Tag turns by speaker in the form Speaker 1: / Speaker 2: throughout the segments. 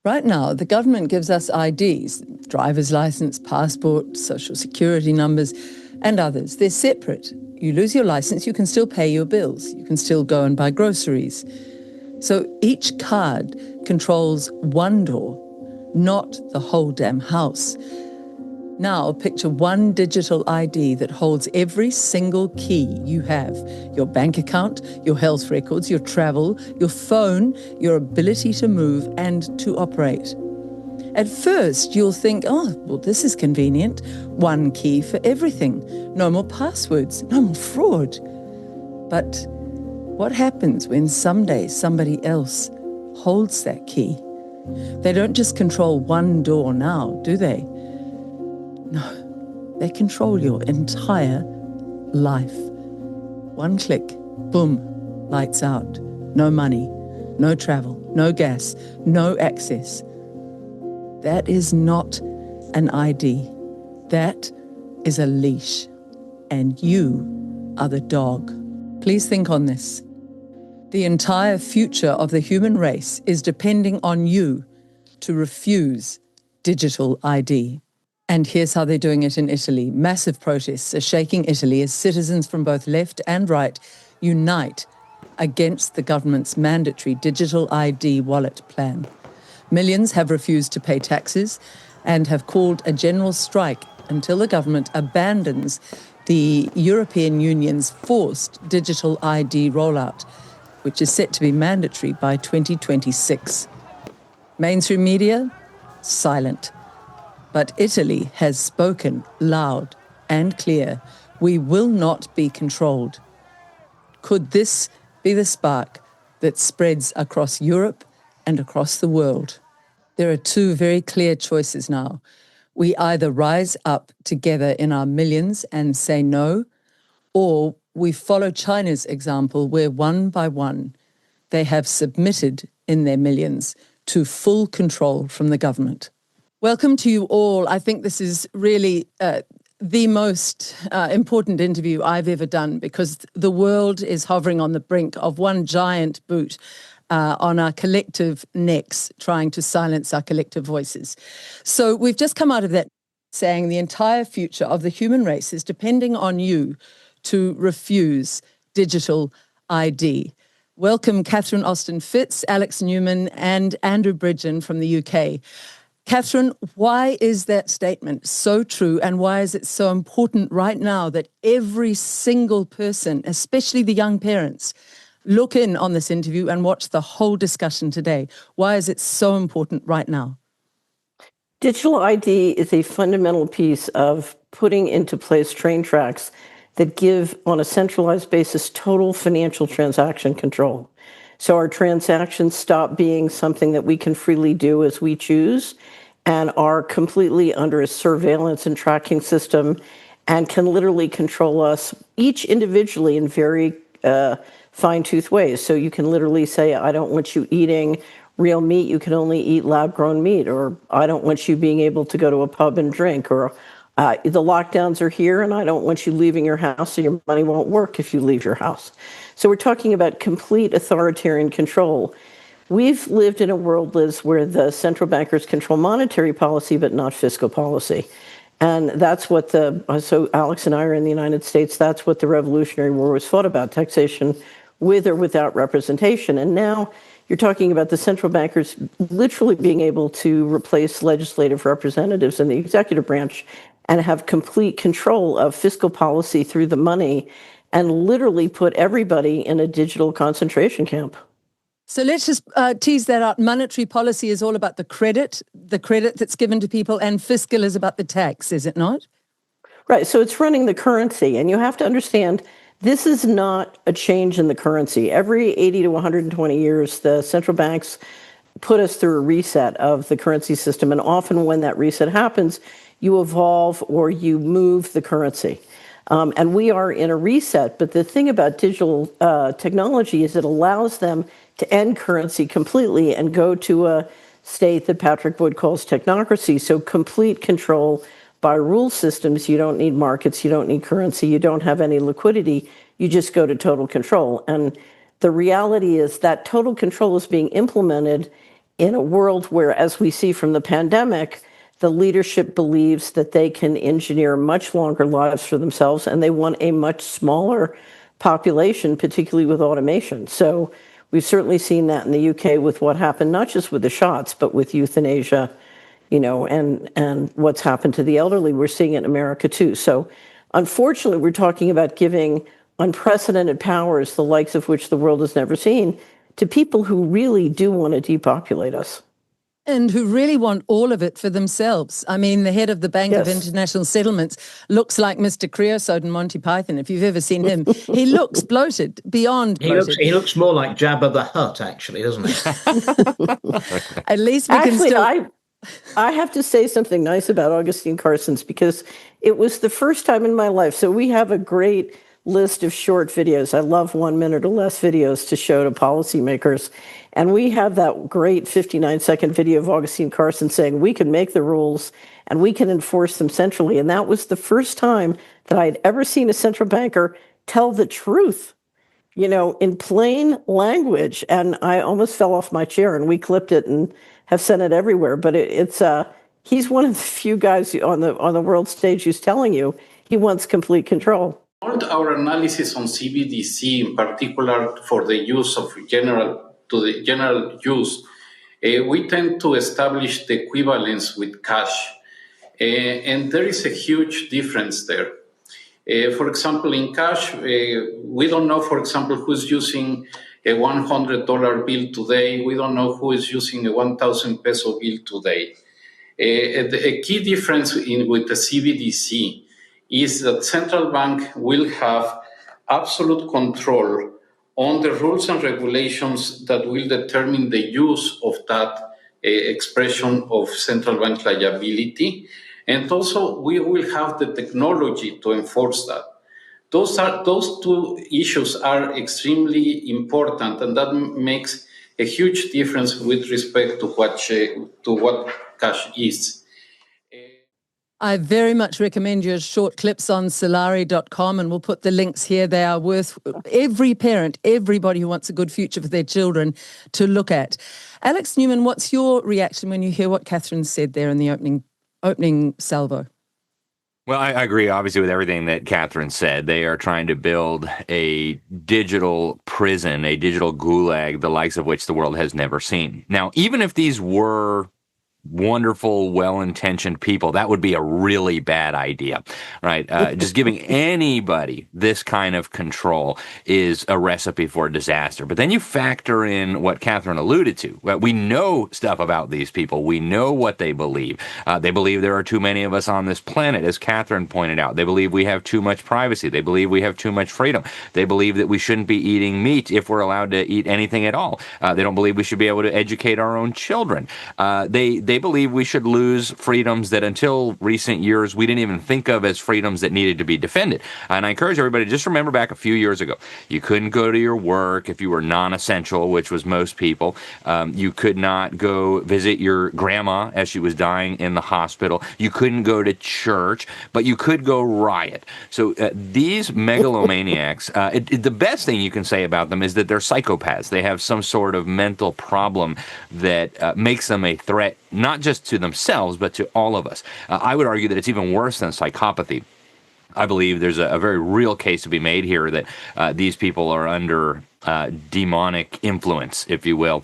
Speaker 1: Right now, the government gives us IDs, driver's license, passport, social security numbers, and others. They're separate. You lose your license, you can still pay your bills. You can still go and buy groceries. So each card controls one door, not the whole damn house. Now picture one digital ID that holds every single key you have: your bank account, your health records, your travel, your phone, your ability to move and to operate. At first, you'll think, oh, well, this is convenient. One key for everything. No more passwords, no more fraud. But what happens when someday somebody else holds that key? They don't just control one door now, do they? No, they control your entire life. One click, boom, lights out. No money, no travel, no gas, no access. That is not an ID. That is a leash. And you are the dog. Please think on this. The entire future of the human race is depending on you to refuse digital ID. And here's how they're doing it in Italy. Massive protests are shaking Italy as citizens from both left and right unite against the government's mandatory digital ID wallet plan. Millions have refused to pay taxes and have called a general strike until the government abandons the European Union's forced digital ID rollout, which is set to be mandatory by 2026. Mainstream media, silent. But Italy has spoken loud and clear. We will not be controlled. Could this be the spark that spreads across Europe and across the world? There are two very clear choices now. We either rise up together in our millions and say no, or we follow China's example where one by one they have submitted in their millions to full control from the government. Welcome to you all. I think this is really the most important interview I've ever done, because the world is hovering on the brink of one giant boot on our collective necks, trying to silence our collective voices. So we've just come out of that saying the entire future of the human race is depending on you to refuse digital ID. Welcome Catherine Austin-Fitz, Alex Newman and Andrew Bridgen from the UK. Catherine, why is that statement so true, and why is it so important right now that every single person, especially the young parents, look in on this interview and watch the whole discussion today? Why is it so important right now?
Speaker 2: Digital ID is a fundamental piece of putting into place train tracks that give, on a centralized basis, total financial transaction control. So our transactions stop being something that we can freely do as we choose and are completely under a surveillance and tracking system and can literally control us each individually in very fine-tooth ways. So you can literally say, I don't want you eating real meat, you can only eat lab-grown meat, or I don't want you being able to go to a pub and drink, or the lockdowns are here and I don't want you leaving your house, so your money won't work if you leave your house. So we're talking about complete authoritarian control. We've lived in a world, Liz, where the central bankers control monetary policy but not fiscal policy. And that's what so Alex and I are in the United States, that's what the Revolutionary War was fought about, taxation with or without representation. And now you're talking about the central bankers literally being able to replace legislative representatives in the executive branch and have complete control of fiscal policy through the money and literally put everybody in a digital concentration camp.
Speaker 1: So let's just tease that out. Monetary policy is all about the credit that's given to people, and fiscal is about the tax, is it not?
Speaker 2: Right, so it's running the currency, and you have to understand this is not a change in the currency. Every 80 to 120 years, the central banks put us through a reset of the currency system, and often when that reset happens, you evolve or you move the currency. And we are in a reset, but the thing about digital technology is it allows them to end currency completely and go to a state that Patrick Wood calls technocracy. So complete control by rule systems. You don't need markets, you don't need currency, you don't have any liquidity, you just go to total control. And the reality is that total control is being implemented in a world where, as we see from the pandemic, the leadership believes that they can engineer much longer lives for themselves, and they want a much smaller population, particularly with automation. So we've certainly seen that in the UK with what happened, not just with the shots, but with euthanasia, and what's happened to the elderly. We're seeing it in America too. So unfortunately, we're talking about giving unprecedented powers, the likes of which the world has never seen, to people who really do want to depopulate us.
Speaker 1: And who really want all of it for themselves. I mean, the head of the Bank of
Speaker 2: Yes.
Speaker 1: International Settlements looks like Mr. Creosote in Monty Python. If you've ever seen him, he looks bloated, beyond bloated.
Speaker 3: He looks more like Jabba the Hutt, actually, doesn't
Speaker 1: he? At least we
Speaker 2: actually,
Speaker 1: can still...
Speaker 2: I have to say something nice about Augustine Carson's, because it was the first time in my life. So we have a great list of short videos. I love 1 minute or less videos to show to policymakers. And we have that great 59-second video of Augustine Carson saying we can make the rules and we can enforce them centrally. And that was the first time that I had ever seen a central banker tell the truth, in plain language. And I almost fell off my chair, and we clipped it and have sent it everywhere. But he's one of the few guys on the world stage who's telling you he wants complete control.
Speaker 4: Our analysis on CBDC, in particular for the use of general use, we tend to establish the equivalence with cash, and there is a huge difference there. For example, in cash, we don't know, for example, who's using a $100 bill today. We don't know who is using a 1,000 peso bill today. A key difference with the CBDC is that central bank will have absolute control on the rules and regulations that will determine the use of that expression of central bank liability. And also, we will have the technology to enforce that. Those two issues are extremely important, and that makes a huge difference with respect to what cash is.
Speaker 1: I very much recommend your short clips on Solari.com, and we'll put the links here. They are worth every parent, everybody who wants a good future for their children to look at. Alex Newman, what's your reaction when you hear what Catherine said there in the opening salvo?
Speaker 5: Well, I agree, obviously, with everything that Catherine said. They are trying to build a digital prison, a digital gulag, the likes of which the world has never seen. Now, even if these were wonderful, well-intentioned people, that would be a really bad idea, right? Just giving anybody this kind of control is a recipe for disaster. But then you factor in what Catherine alluded to. We know stuff about these people. We know what they believe. They believe there are too many of us on this planet, as Catherine pointed out. They believe we have too much privacy. They believe we have too much freedom. They believe that we shouldn't be eating meat if we're allowed to eat anything at all. They don't believe we should be able to educate our own children. They believe we should lose freedoms that until recent years we didn't even think of as freedoms that needed to be defended. And I encourage everybody to just remember back a few years ago. You couldn't go to your work if you were non-essential, which was most people. You could not go visit your grandma as she was dying in the hospital. You couldn't go to church, but you could go riot. So these megalomaniacs, the best thing you can say about them is that they're psychopaths. They have some sort of mental problem that makes them a threat, not just to themselves, but to all of us. I would argue that it's even worse than psychopathy. I believe there's a very real case to be made here that these people are under demonic influence, if you will.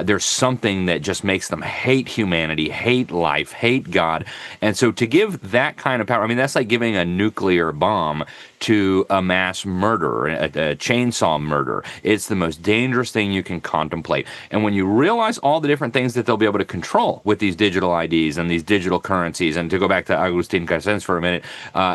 Speaker 5: There's something that just makes them hate humanity, hate life, hate God. And so to give that kind of power, I mean, that's like giving a nuclear bomb to a mass murderer, a chainsaw murder. It's the most dangerous thing you can contemplate. And when you realize all the different things that they'll be able to control with these digital IDs and these digital currencies, and to go back to Agustin Carstens for a minute,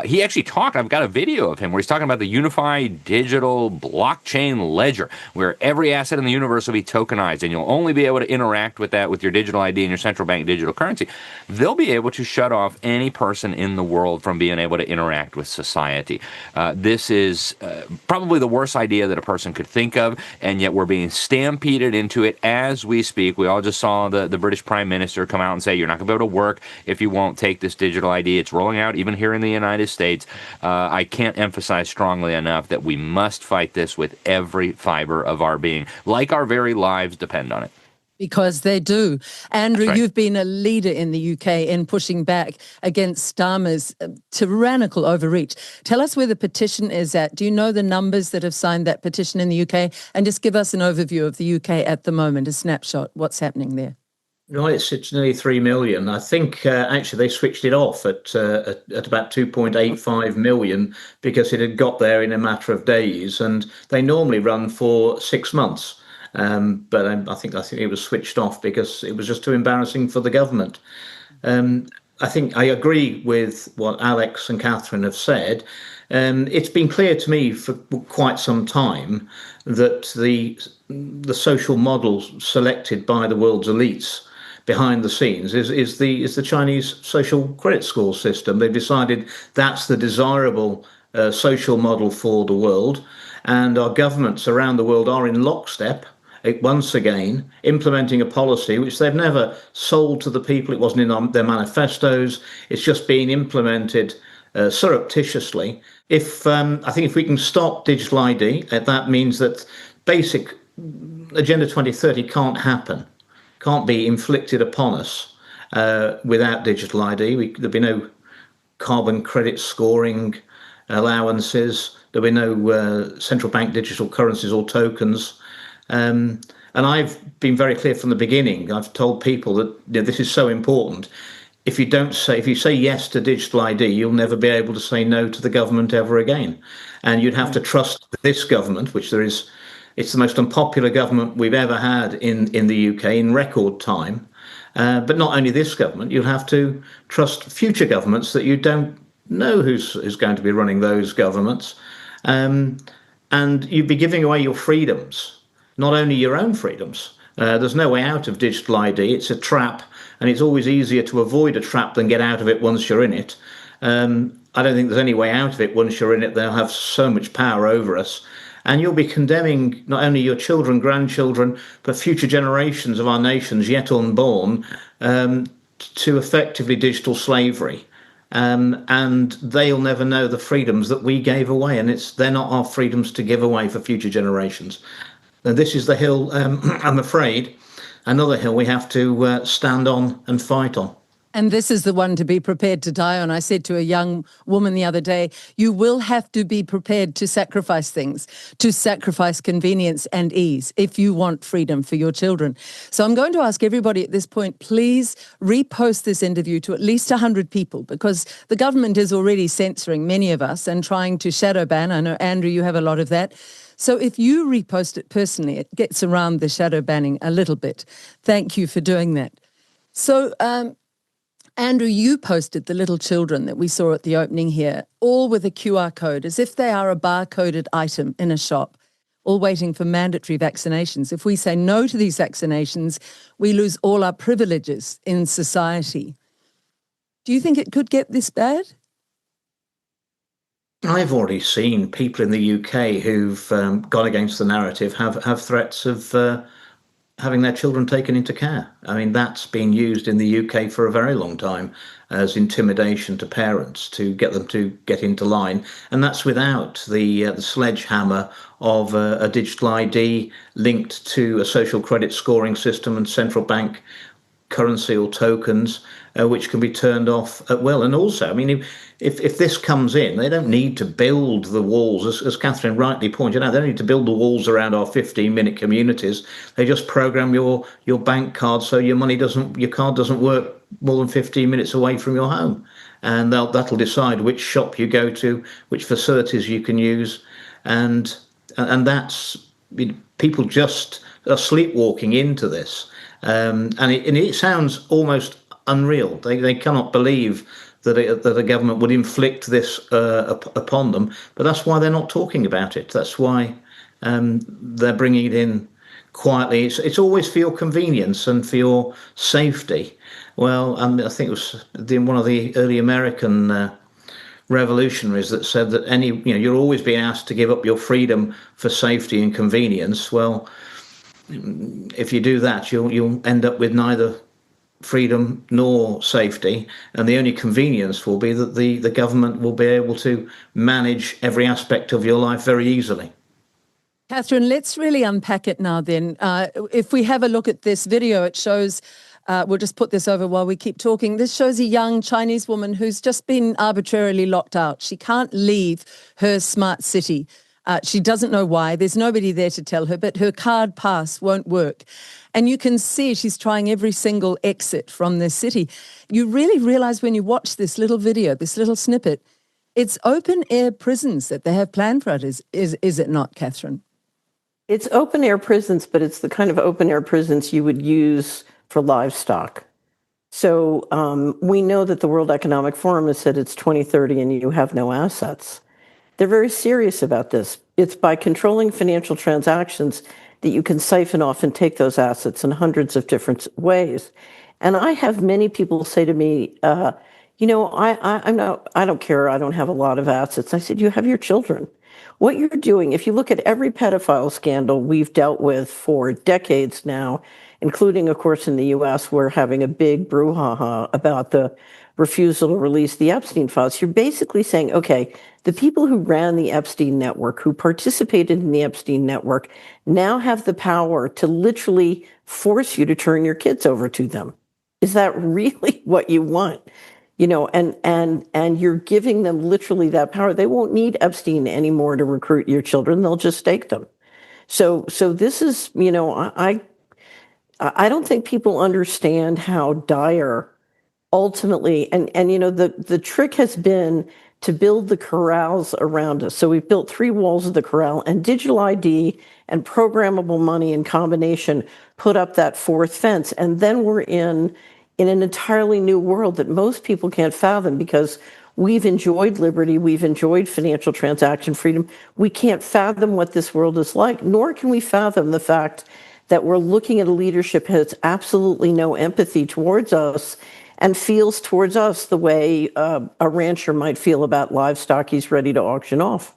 Speaker 5: he actually talked, I've got a video of him where he's talking about the unified digital blockchain ledger, where every asset in the universe will be tokenized, and you'll only be able to interact with that with your digital ID and your central bank digital currency. They'll be able to shut off any person in the world from being able to interact with society. This is probably the worst idea that a person could think of, and yet we're being stampeded into it as we speak. We all just saw the British Prime Minister come out and say, you're not going to be able to work if you won't take this digital ID. It's rolling out even here in the United States. I can't emphasize strongly enough that we must fight this with every fiber of our being, like our very lives depend on it.
Speaker 1: Because they do. Andrew,
Speaker 5: right.
Speaker 1: you've been a leader in the UK in pushing back against Starmer's tyrannical overreach. Tell us where the petition is at. Do you know the numbers that have signed that petition in the UK? And just give us an overview of the UK at the moment, a snapshot. What's happening there?
Speaker 3: No, it's nearly 3 million. I think actually they switched it off at about 2.85 million because it had got there in a matter of days, and they normally run for 6 months. But I think it was switched off because it was just too embarrassing for the government. I think I agree with what Alex and Catherine have said. It's been clear to me for quite some time that the social model selected by the world's elites behind the scenes is the Chinese social credit score system. They've decided that's the desirable social model for the world, and our governments around the world are in lockstep once again, implementing a policy which they've never sold to the people. It wasn't in their manifestos. It's just being implemented surreptitiously. I think if we can stop digital ID, that means that basic Agenda 2030 can't happen, can't be inflicted upon us without digital ID. There'd be no carbon credit scoring allowances. There'll be no central bank digital currencies or tokens. And I've been very clear from the beginning. I've told people that this is so important. If you say yes to digital ID, you'll never be able to say no to the government ever again. And you'd have to trust this government, it's the most unpopular government we've ever had in the UK in record time. But not only this government, you'll have to trust future governments that you don't know who's going to be running those governments. And you'd be giving away your freedoms. Not only your own freedoms. There's no way out of digital ID. It's a trap, and it's always easier to avoid a trap than get out of it once you're in it. I don't think there's any way out of it once you're in it. They'll have so much power over us. And you'll be condemning not only your children, grandchildren, but future generations of our nations yet unborn to effectively digital slavery. And they'll never know the freedoms that we gave away. And they're not our freedoms to give away for future generations. And this is the hill, I'm afraid, another hill we have to stand on and fight on.
Speaker 1: And this is the one to be prepared to die on. I said to a young woman the other day, you will have to be prepared to sacrifice things, to sacrifice convenience and ease if you want freedom for your children. So I'm going to ask everybody at this point, please repost this interview to at least 100 people, because the government is already censoring many of us and trying to shadow ban. I know, Andrew, you have a lot of that. So if you repost it personally, it gets around the shadow banning a little bit. Thank you for doing that. So, Andrew, you posted the little children that we saw at the opening here, all with a QR code, as if they are a barcoded item in a shop, all waiting for mandatory vaccinations. If we say no to these vaccinations, we lose all our privileges in society. Do you think it could get this bad?
Speaker 3: I've already seen people in the UK who've gone against the narrative have threats of having their children taken into care. I mean, that's been used in the UK for a very long time as intimidation to parents to get them to get into line. And that's without the sledgehammer of a digital ID linked to a social credit scoring system and central bank currency or tokens, which can be turned off at will. And also, I mean, if this comes in, they don't need to build the walls, as Catherine rightly pointed out. They don't need to build the walls around our 15-minute communities. They just program your bank card so your card doesn't work more than 15 minutes away from your home, and that'll decide which shop you go to, which facilities you can use, and that's people just are sleepwalking into this. And it sounds almost unreal. They cannot believe that a government would inflict this upon them. But that's why they're not talking about it. That's why they're bringing it in quietly. It's always for your convenience and for your safety. Well, I think it was one of the early American revolutionaries that said that you're always being asked to give up your freedom for safety and convenience. Well, if you do that, you'll end up with neither freedom nor safety, and the only convenience will be that the government will be able to manage every aspect of your life very easily.
Speaker 1: Catherine, let's really unpack it now then. If we have a look at this video, it shows, we'll just put this over while we keep talking. This shows a young Chinese woman who's just been arbitrarily locked out. She can't leave her smart city. She doesn't know why. There's nobody there to tell her, but her card pass won't work. And you can see she's trying every single exit from this city. You really realize when you watch this little video, this little snippet, it's open air prisons that they have planned for it, is it not, Catherine?
Speaker 2: It's open air prisons, but it's the kind of open air prisons you would use for livestock. So we know that the World Economic Forum has said it's 2030 and you have no assets. They're very serious about this. It's by controlling financial transactions that you can siphon off and take those assets in hundreds of different ways. And I have many people say to me, I don't care. I don't have a lot of assets. I said, you have your children. What you're doing, if you look at every pedophile scandal we've dealt with for decades now, including, of course, in the US, we're having a big brouhaha about the refusal to release the Epstein files. You're basically saying, okay, the people who ran the Epstein network, who participated in the Epstein network, now have the power to literally force you to turn your kids over to them. Is that really what you want? And you're giving them literally that power. They won't need Epstein anymore to recruit your children. They'll just stake them. So this is, I don't think people understand how dire ultimately, and the trick has been to build the corrals around us. So we've built 3 walls of the corral, and digital ID and programmable money in combination put up that 4th fence. And then we're in an entirely new world that most people can't fathom because we've enjoyed liberty, we've enjoyed financial transaction freedom. We can't fathom what this world is like, nor can we fathom the fact that we're looking at a leadership that has absolutely no empathy towards us and feels towards us the way a rancher might feel about livestock he's ready to auction off.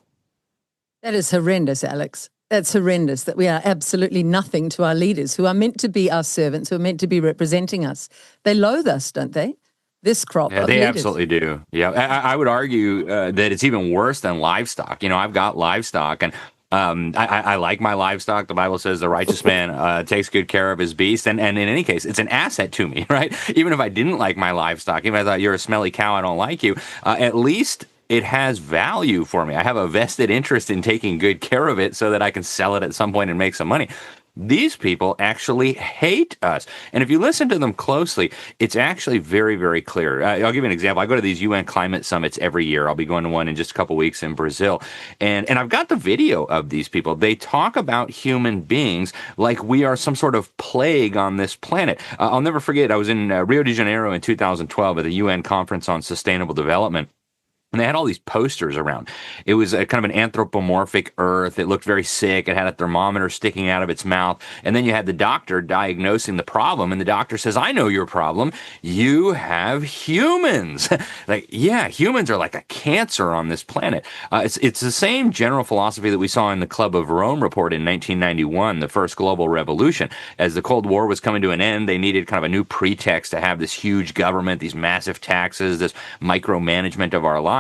Speaker 1: That is horrendous, Alex. That's horrendous, that we are absolutely nothing to our leaders who are meant to be our servants, who are meant to be representing us. They loathe us, don't they? This crop of
Speaker 5: they
Speaker 1: leaders.
Speaker 5: absolutely do. Yeah, I would argue that it's even worse than livestock. I've got livestock, and I like my livestock. The Bible says the righteous man takes good care of his beast. And in any case, it's an asset to me, right? Even if I didn't like my livestock, even if I thought you're a smelly cow, I don't like you, at least it has value for me. I have a vested interest in taking good care of it so that I can sell it at some point and make some money. These people actually hate us. And if you listen to them closely, it's actually very, very clear. I'll give you an example. I go to these UN climate summits every year. I'll be going to one in just a couple weeks in Brazil. And I've got the video of these people. They talk about human beings like we are some sort of plague on this planet. I'll never forget, I was in Rio de Janeiro in 2012 at the UN Conference on Sustainable Development. And they had all these posters around. It was a kind of an anthropomorphic Earth. It looked very sick. It had a thermometer sticking out of its mouth. And then you had the doctor diagnosing the problem. And the doctor says, I know your problem. You have humans. Humans are like a cancer on this planet. It's the same general philosophy that we saw in the Club of Rome report in 1991, the first global revolution. As the Cold War was coming to an end, they needed kind of a new pretext to have this huge government, these massive taxes, this micromanagement of our lives.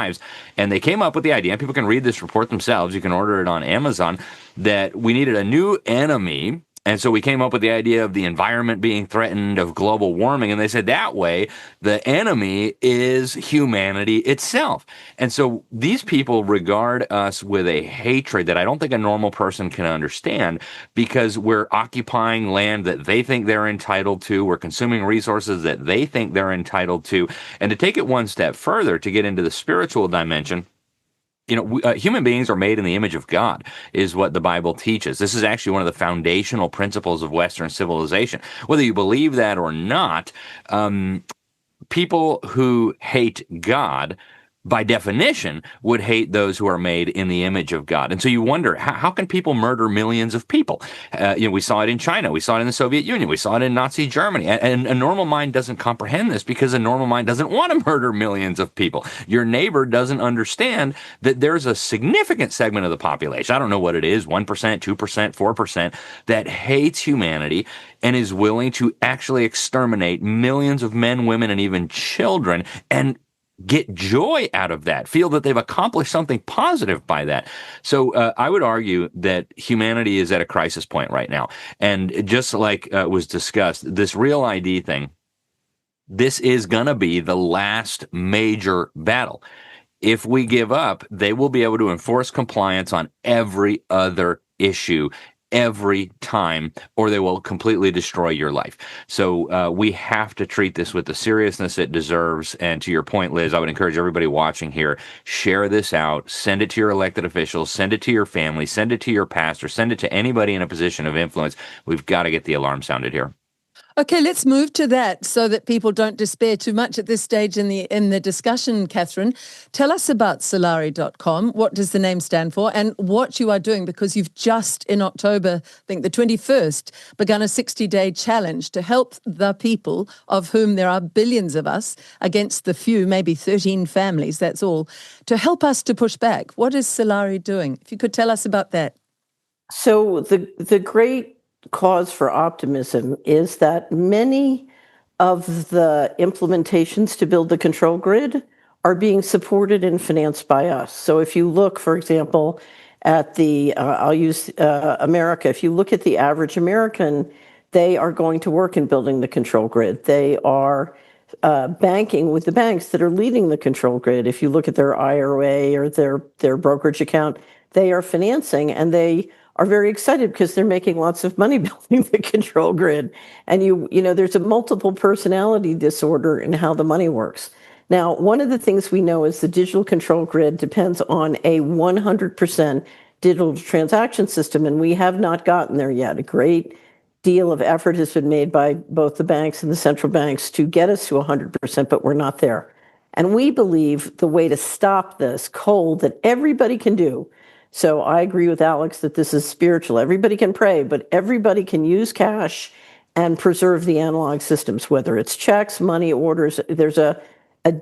Speaker 5: And they came up with the idea, and people can read this report themselves, you can order it on Amazon, that we needed a new enemy. And so we came up with the idea of the environment being threatened, of global warming. And they said that way, the enemy is humanity itself. And so these people regard us with a hatred that I don't think a normal person can understand, because we're occupying land that they think they're entitled to. We're consuming resources that they think they're entitled to. And to take it one step further, to get into the spiritual dimension, human beings are made in the image of God, is what the Bible teaches. This is actually one of the foundational principles of Western civilization. Whether you believe that or not, people who hate God, by definition, would hate those who are made in the image of God. And so you wonder, how can people murder millions of people? We saw it in China. We saw it in the Soviet Union. We saw it in Nazi Germany. And a normal mind doesn't comprehend this, because a normal mind doesn't want to murder millions of people. Your neighbor doesn't understand that there's a significant segment of the population, I don't know what it is, 1%, 2%, 4%, that hates humanity and is willing to actually exterminate millions of men, women, and even children. And get joy out of that, feel that they've accomplished something positive by that. So I would argue that humanity is at a crisis point right now. And just like was discussed, this Real ID thing, this is going to be the last major battle. If we give up, they will be able to enforce compliance on every other issue every time, or they will completely destroy your life. So we have to treat this with the seriousness it deserves. And to your point, Liz, I would encourage everybody watching here, share this out, send it to your elected officials, send it to your family, send it to your pastor, send it to anybody in a position of influence. We've got to get the alarm sounded here.
Speaker 1: Okay, let's move to that so that people don't despair too much at this stage in the discussion, Catherine. Tell us about Solari.com. What does the name stand for and what you are doing? Because you've just in October, I think the 21st, begun a 60-day challenge to help the people, of whom there are billions of us, against the few, maybe 13 families, that's all, to help us to push back. What is Solari doing? If you could tell us about that.
Speaker 2: So the great cause for optimism is that many of the implementations to build the control grid are being supported and financed by us. So if you look, for example, at I'll use America. If you look at the average American, they are going to work in building the control grid. They are banking with the banks that are leading the control grid. If you look at their IRA or their brokerage account, they are financing, and they are very excited because they're making lots of money building the control grid. And you know, there's a multiple personality disorder in how the money works. Now, one of the things we know is the digital control grid depends on a 100% digital transaction system, and we have not gotten there yet. A great deal of effort has been made by both the banks and the central banks to get us to 100%, but we're not there. And we believe the way to stop this cold that everybody can do. So I agree with Alex that this is spiritual. Everybody can pray, but everybody can use cash and preserve the analog systems, whether it's checks, money orders. There's a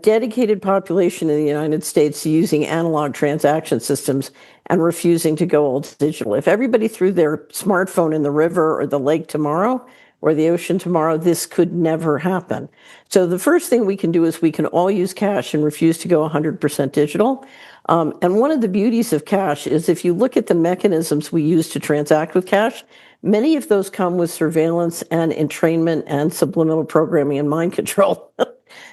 Speaker 2: dedicated population in the United States using analog transaction systems and refusing to go all digital. If everybody threw their smartphone in the river or the lake tomorrow or the ocean tomorrow, this could never happen. So the first thing we can do is we can all use cash and refuse to go 100% digital. And one of the beauties of cash is if you look at the mechanisms we use to transact with cash, many of those come with surveillance and entrainment and subliminal programming and mind control.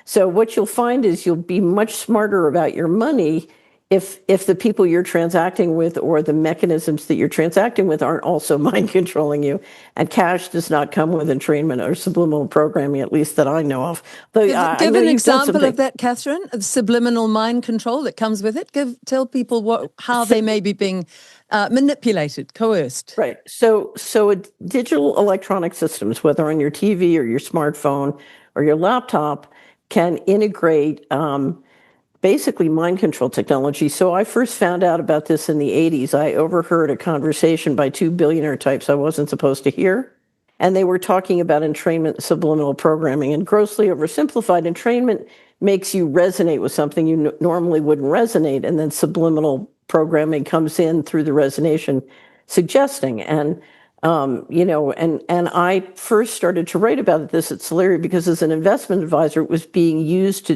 Speaker 2: So what you'll find is you'll be much smarter about your money if the people you're transacting with or the mechanisms that you're transacting with aren't also mind controlling you. And cash does not come with entrainment or subliminal programming, at least that I know of. Though,
Speaker 1: give an example of that, Catherine, of subliminal mind control that comes with it. Tell people how they may be being manipulated, coerced.
Speaker 2: Right. So digital electronic systems, whether on your TV or your smartphone or your laptop, can integrate basically mind control technology. So I first found out about this in the 80s. I overheard a conversation by two billionaire types I wasn't supposed to hear. And they were talking about entrainment, subliminal programming, and grossly oversimplified. Entrainment makes you resonate with something you normally wouldn't resonate. And then subliminal programming comes in through the resonation suggesting. And and I first started to write about this at Solari because as an investment advisor, it was being used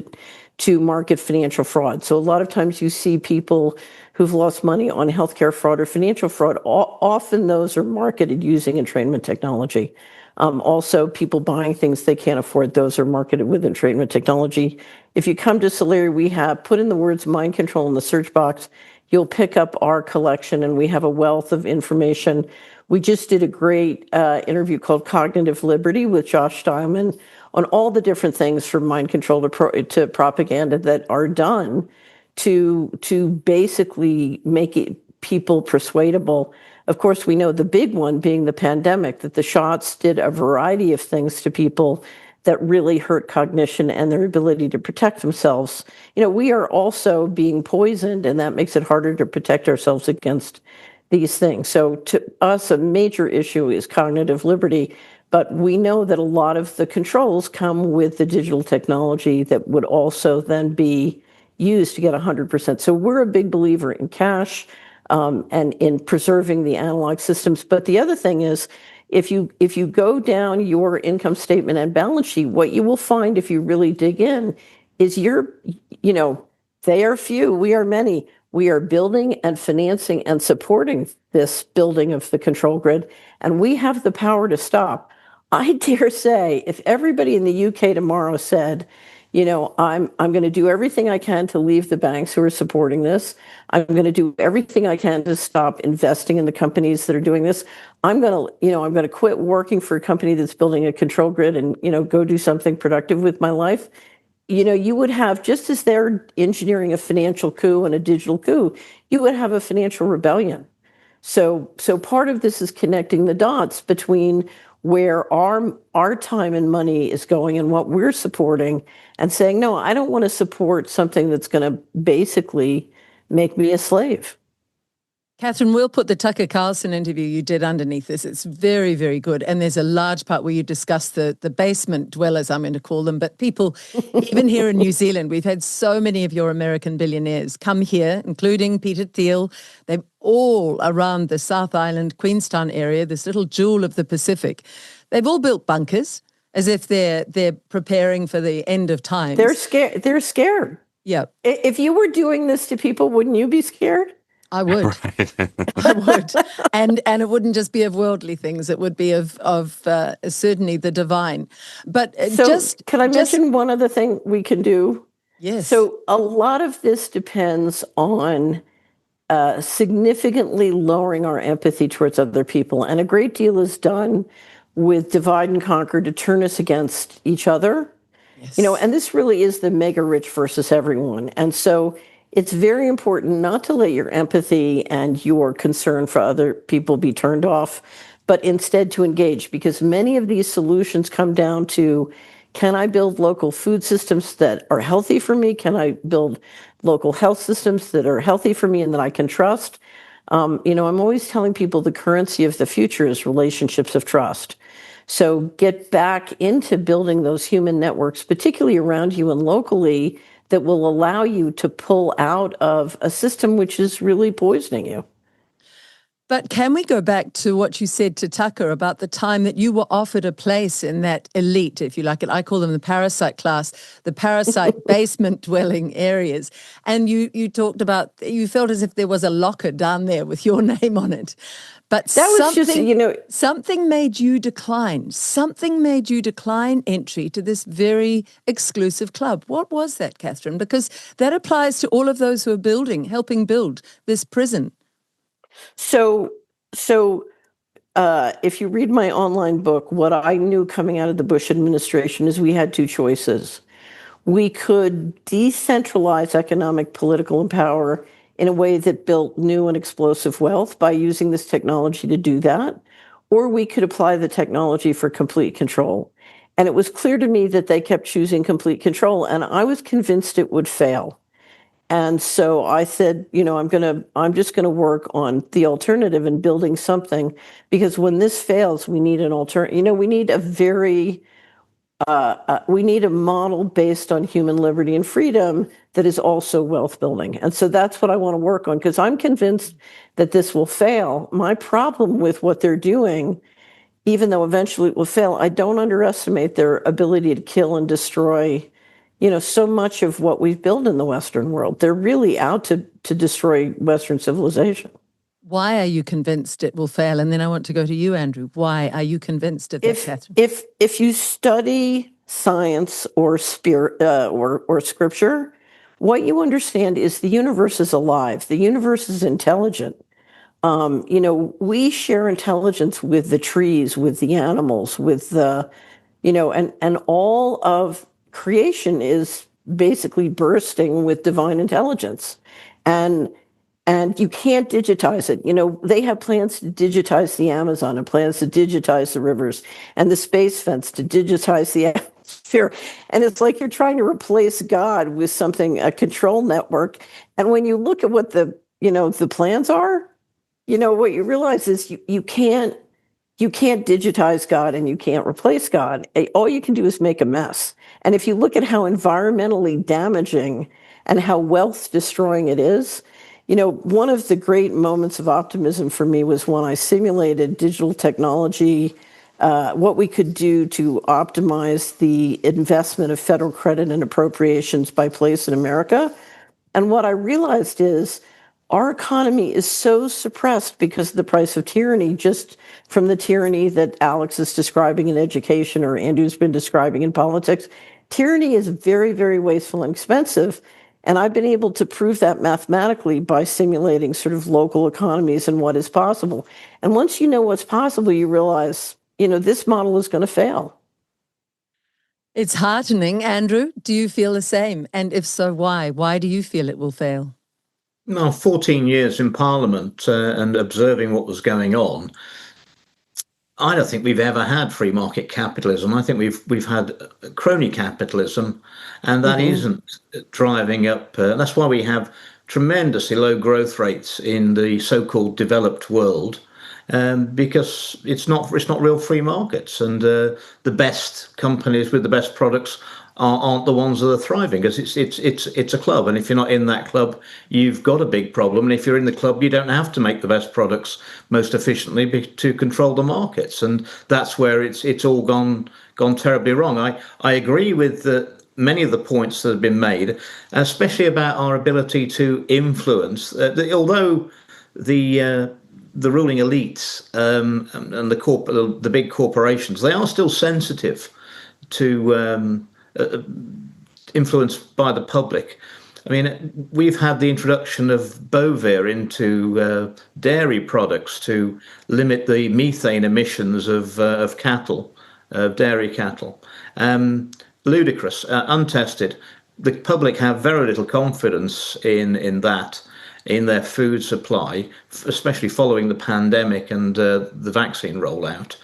Speaker 2: to market financial fraud. So a lot of times you see people who've lost money on healthcare fraud or financial fraud. Often those are marketed using entrainment technology. Also, people buying things they can't afford, those are marketed with entrainment technology. If you come to Solari, we have put in the words mind control in the search box. You'll pick up our collection, and we have a wealth of information. We just did a great interview called Cognitive Liberty with Josh Steinman on all the different things from mind control to propaganda that are done to basically make people persuadable. Of course, we know the big one being the pandemic, that the shots did a variety of things to people that really hurt cognition and their ability to protect themselves. You know, we are also being poisoned, and that makes it harder to protect ourselves against these things. So to us, a major issue is cognitive liberty, but we know that a lot of the controls come with the digital technology that would also then be used to get 100%. So we're a big believer in cash and in preserving the analog systems. But the other thing is, if you go down your income statement and balance sheet, what you will find if you really dig in is they are few, we are many. We are building and financing and supporting this building of the control grid, and we have the power to stop. I dare say, if everybody in the UK tomorrow said, I'm going to do everything I can to leave the banks who are supporting this. I'm going to do everything I can to stop investing in the companies that are doing this. I'm going to quit working for a company that's building a control grid and, go do something productive with my life. You would have, just as they're engineering a financial coup and a digital coup, you would have a financial rebellion. So part of this is connecting the dots between where our time and money is going and what we're supporting, and saying, no, I don't want to support something that's going to basically make me a slave.
Speaker 1: Catherine, we'll put the Tucker Carlson interview you did underneath this. It's very, very good. And there's a large part where you discuss the basement dwellers, I'm going to call them, but people, even here in New Zealand, we've had so many of your American billionaires come here, including Peter Thiel. They're all around the South Island, Queenstown area, this little jewel of the Pacific. They've all built bunkers as if they're preparing for the end of time.
Speaker 2: They're scared.
Speaker 1: Yeah.
Speaker 2: If you were doing this to people, wouldn't you be scared?
Speaker 1: I would. I would. And it wouldn't just be of worldly things. It would be of certainly the divine. But
Speaker 2: can I mention one other thing we can do?
Speaker 1: Yes.
Speaker 2: So a lot of this depends on significantly lowering our empathy towards other people. And a great deal is done with divide and conquer to turn us against each other.
Speaker 1: Yes.
Speaker 2: And this really is the mega rich versus everyone. And so it's very important not to let your empathy and your concern for other people be turned off, but instead to engage, because many of these solutions come down to, can I build local food systems that are healthy for me? Can I build local health systems that are healthy for me and that I can trust? I'm always telling people the currency of the future is relationships of trust. So get back into building those human networks, particularly around you and locally, that will allow you to pull out of a system which is really poisoning you.
Speaker 1: But can we go back to what you said to Tucker about the time that you were offered a place in that elite, if you like it, I call them the parasite class, the parasite basement dwelling areas. And you talked about, you felt as if there was a locker down there with your name on it. But
Speaker 2: that was just,
Speaker 1: something made you decline. Something made you decline entry to this very exclusive club. What was that, Catherine? Because that applies to all of those who are helping build this prison.
Speaker 2: So if you read my online book, what I knew coming out of the Bush administration is we had two choices. We could decentralize economic, political, and power in a way that built new and explosive wealth by using this technology to do that, or we could apply the technology for complete control. And it was clear to me that they kept choosing complete control, and I was convinced it would fail. And so I said, I'm just going to work on the alternative and building something, because when this fails, we need an alternative. We need we need a model based on human liberty and freedom that is also wealth building. And so that's what I want to work on, because I'm convinced that this will fail. My problem with what they're doing, even though eventually it will fail, I don't underestimate their ability to kill and destroy, so much of what we've built in the Western world. They're really out to destroy Western civilization.
Speaker 1: Why are you convinced it will fail? And then I want to go to you, Andrew. Why are you convinced of that, Catherine?
Speaker 2: If you study science or spirit or scripture, what you understand is the universe is alive. The universe is intelligent. We share intelligence with the trees, with the animals, with the, and all of creation is basically bursting with divine intelligence. And you can't digitize it. They have plans to digitize the Amazon and plans to digitize the rivers and the space fence to digitize the atmosphere. And it's like you're trying to replace God with something, a control network. And when you look at what the plans are, what you realize is you can't digitize God and you can't replace God. All you can do is make a mess. And if you look at how environmentally damaging and how wealth destroying it is, one of the great moments of optimism for me was when I simulated digital technology what we could do to optimize the investment of federal credit and appropriations by place in America. And what I realized is our economy is so suppressed because of the price of tyranny, just from the tyranny that Alex is describing in education or Andrew's been describing in politics. Tyranny is very, very wasteful and expensive. And I've been able to prove that mathematically by simulating sort of local economies and what is possible. And once you know what's possible, you realize, this model is going to fail.
Speaker 1: It's heartening. Andrew, do you feel the same? And if so, why? Why do you feel it will fail?
Speaker 3: Now, 14 years in Parliament and observing what was going on, I don't think we've ever had free market capitalism. I think we've had crony capitalism, and that isn't driving up. That's why we have tremendously low growth rates in the so-called developed world, because it's not real free markets, and the best companies with the best products aren't the ones that are thriving, because it's a club, and if you're not in that club, you've got a big problem. And if you're in the club, you don't have to make the best products most efficiently to control the markets, and that's where it's all gone terribly wrong. I agree with many of the points that have been made, especially about our ability to influence. Although the ruling elites and the big corporations, they are still sensitive to influenced by the public. I mean, we've had the introduction of Bovir into dairy products to limit the methane emissions of cattle, of dairy cattle. Ludicrous, untested. The public have very little confidence in that, in their food supply, especially following the pandemic and the vaccine rollout.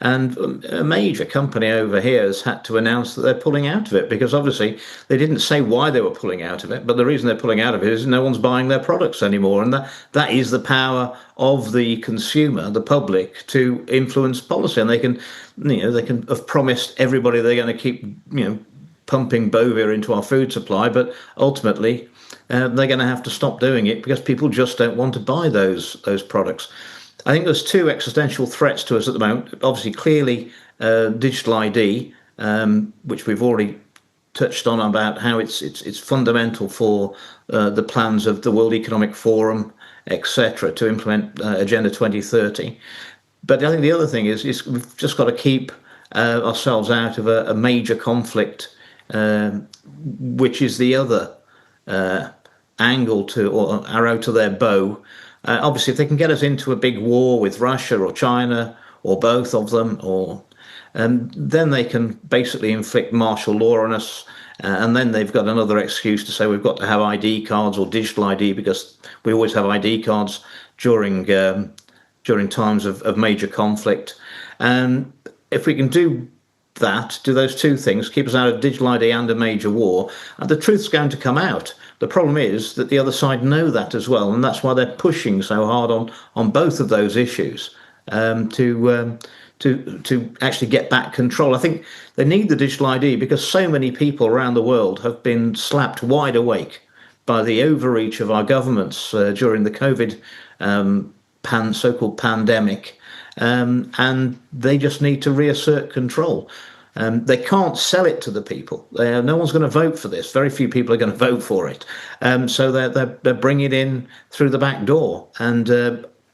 Speaker 3: And a major company over here has had to announce that they're pulling out of it, because obviously they didn't say why they were pulling out of it, but the reason they're pulling out of it is no one's buying their products anymore. And that is the power of the consumer, the public, to influence policy. And they can have promised everybody they're going to keep, pumping Bovir into our food supply, but ultimately they're going to have to stop doing it because people just don't want to buy those products. I think there's two existential threats to us at the moment. Obviously, clearly, digital ID, which we've already touched on about how it's fundamental for the plans of the World Economic Forum, etc., to implement Agenda 2030. But I think the other thing is we've just got to keep ourselves out of a major conflict, which is the other angle or arrow to their bow. Obviously, if they can get us into a big war with Russia or China or both of them, then they can basically inflict martial law on us. And then they've got another excuse to say we've got to have ID cards or digital ID, because we always have ID cards during times of major conflict. And if we can do those two things, keep us out of digital ID and a major war, the truth's going to come out. The problem is that the other side know that as well, and that's why they're pushing so hard on both of those issues to actually get back control. I think they need the digital ID because so many people around the world have been slapped wide awake by the overreach of our governments during the COVID so-called pandemic, and they just need to reassert control. They can't sell it to the people. No one's going to vote for this. Very few people are going to vote for it. So they're bringing it in through the back door. And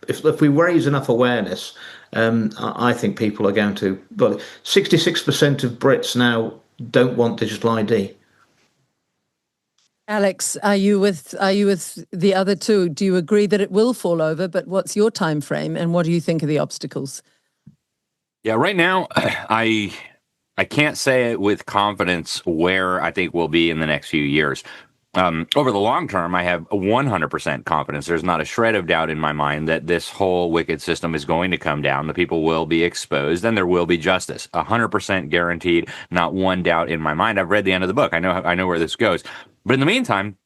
Speaker 3: if we raise enough awareness, I think people are going to. Well, 66% of Brits now don't want digital ID.
Speaker 1: Alex, are you with the other two? Do you agree that it will fall over? But what's your time frame, and what do you think are the obstacles?
Speaker 5: Yeah, right now, I can't say it with confidence where I think we'll be in the next few years. Over the long term, I have 100% confidence. There's not a shred of doubt in my mind that this whole wicked system is going to come down. The people will be exposed, and there will be justice. 100% guaranteed. Not one doubt in my mind. I've read the end of the book. I know where this goes. But in the meantime,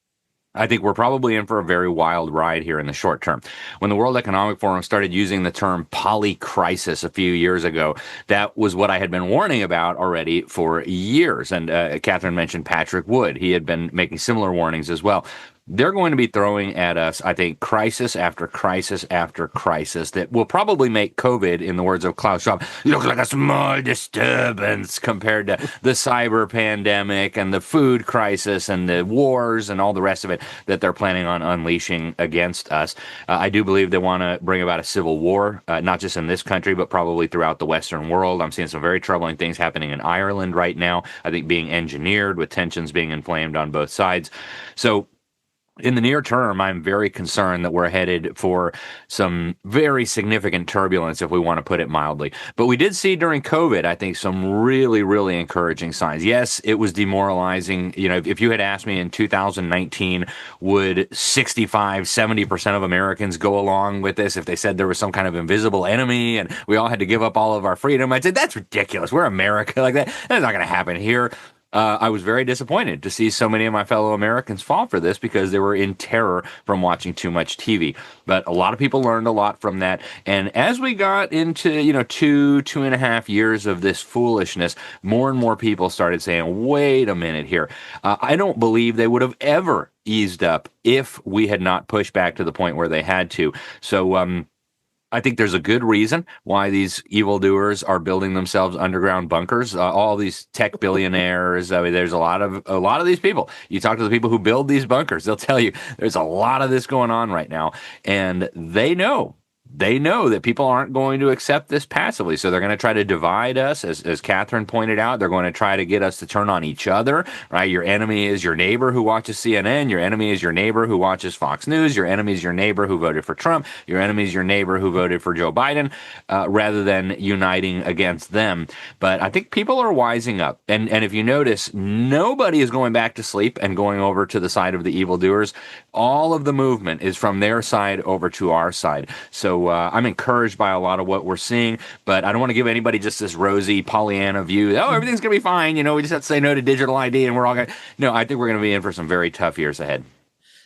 Speaker 5: I think we're probably in for a very wild ride here in the short term. When the World Economic Forum started using the term polycrisis a few years ago, that was what I had been warning about already for years. And Catherine mentioned Patrick Wood. He had been making similar warnings as well. they're going to be throwing at us, I think, crisis after crisis after crisis that will probably make COVID, in the words of Klaus Schwab, look like a small disturbance compared to the cyber pandemic and the food crisis and the wars and all the rest of it that they're planning on unleashing against us. I do believe they want to bring about a civil war, not just in this country, but probably throughout the Western world. I'm seeing some very troubling things happening in Ireland right now, I think being engineered with tensions being inflamed on both sides. So in the near term, I'm very concerned that we're headed for some very significant turbulence, if we want to put it mildly. But we did see during COVID, I think, some really, really encouraging signs. Yes, it was demoralizing. You know, if you had asked me in 2019, would 65, 70% of Americans go along with this if they said there was some kind of invisible enemy and we all had to give up all of our freedom? I'd say, that's ridiculous. We're America. Like that's not going to happen here. I was very disappointed to see so many of my fellow Americans fall for this because they were in terror from watching too much TV. But a lot of people learned a lot from that. And as we got into, 2.5 years of this foolishness, more and more people started saying, wait a minute here. I don't believe they would have ever eased up if we had not pushed back to the point where they had to. So, I think there's a good reason why these evildoers are building themselves underground bunkers. All these tech billionaires. I mean, there's a lot of these people. You talk to the people who build these bunkers, they'll tell you there's a lot of this going on right now, and they know that people aren't going to accept this passively. So they're going to try to divide us, as Catherine pointed out. They're going to try to get us to turn on each other, right? Your enemy is your neighbor who watches CNN. Your enemy is your neighbor who watches Fox News. Your enemy is your neighbor who voted for Trump. Your enemy is your neighbor who voted for Joe Biden, rather than uniting against them. But I think people are wising up. And if you notice, nobody is going back to sleep and going over to the side of the evildoers. All of the movement is from their side over to our side. So I'm encouraged by a lot of what we're seeing, but I don't want to give anybody just this rosy Pollyanna view. Oh, everything's going to be fine. We just have to say no to digital ID and we're all going to... No, I think we're going to be in for some very tough years ahead.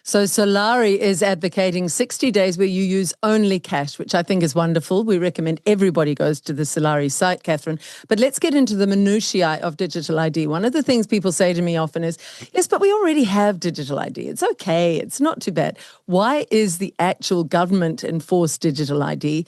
Speaker 1: So Solari is advocating 60 days where you use only cash, which I think is wonderful. We recommend everybody goes to the Solari site, Catherine. But let's get into the minutiae of digital ID. One of the things people say to me often is, yes, but we already have digital ID. It's okay. It's not too bad. Why is the actual government-enforced digital ID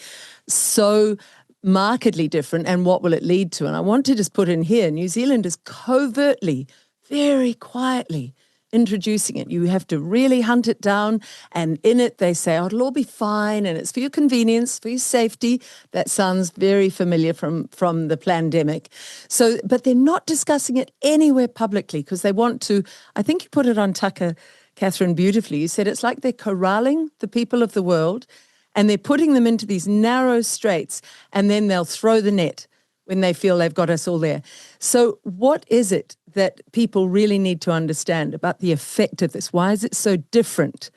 Speaker 1: so markedly different, and what will it lead to? And I want to just put in here, New Zealand is covertly, very quietly introducing it. You have to really hunt it down, and in it they say, oh, it'll all be fine, and it's for your convenience, for your safety. That sounds very familiar from the pandemic. So, but they're not discussing it anywhere publicly because they want to, I think you put it on Tucker, Catherine, beautifully. You said it's like they're corralling the people of the world and they're putting them into these narrow straits, and then they'll throw the net when they feel they've got us all there. So what is it that people really need to understand about the effect of this? Why is it so different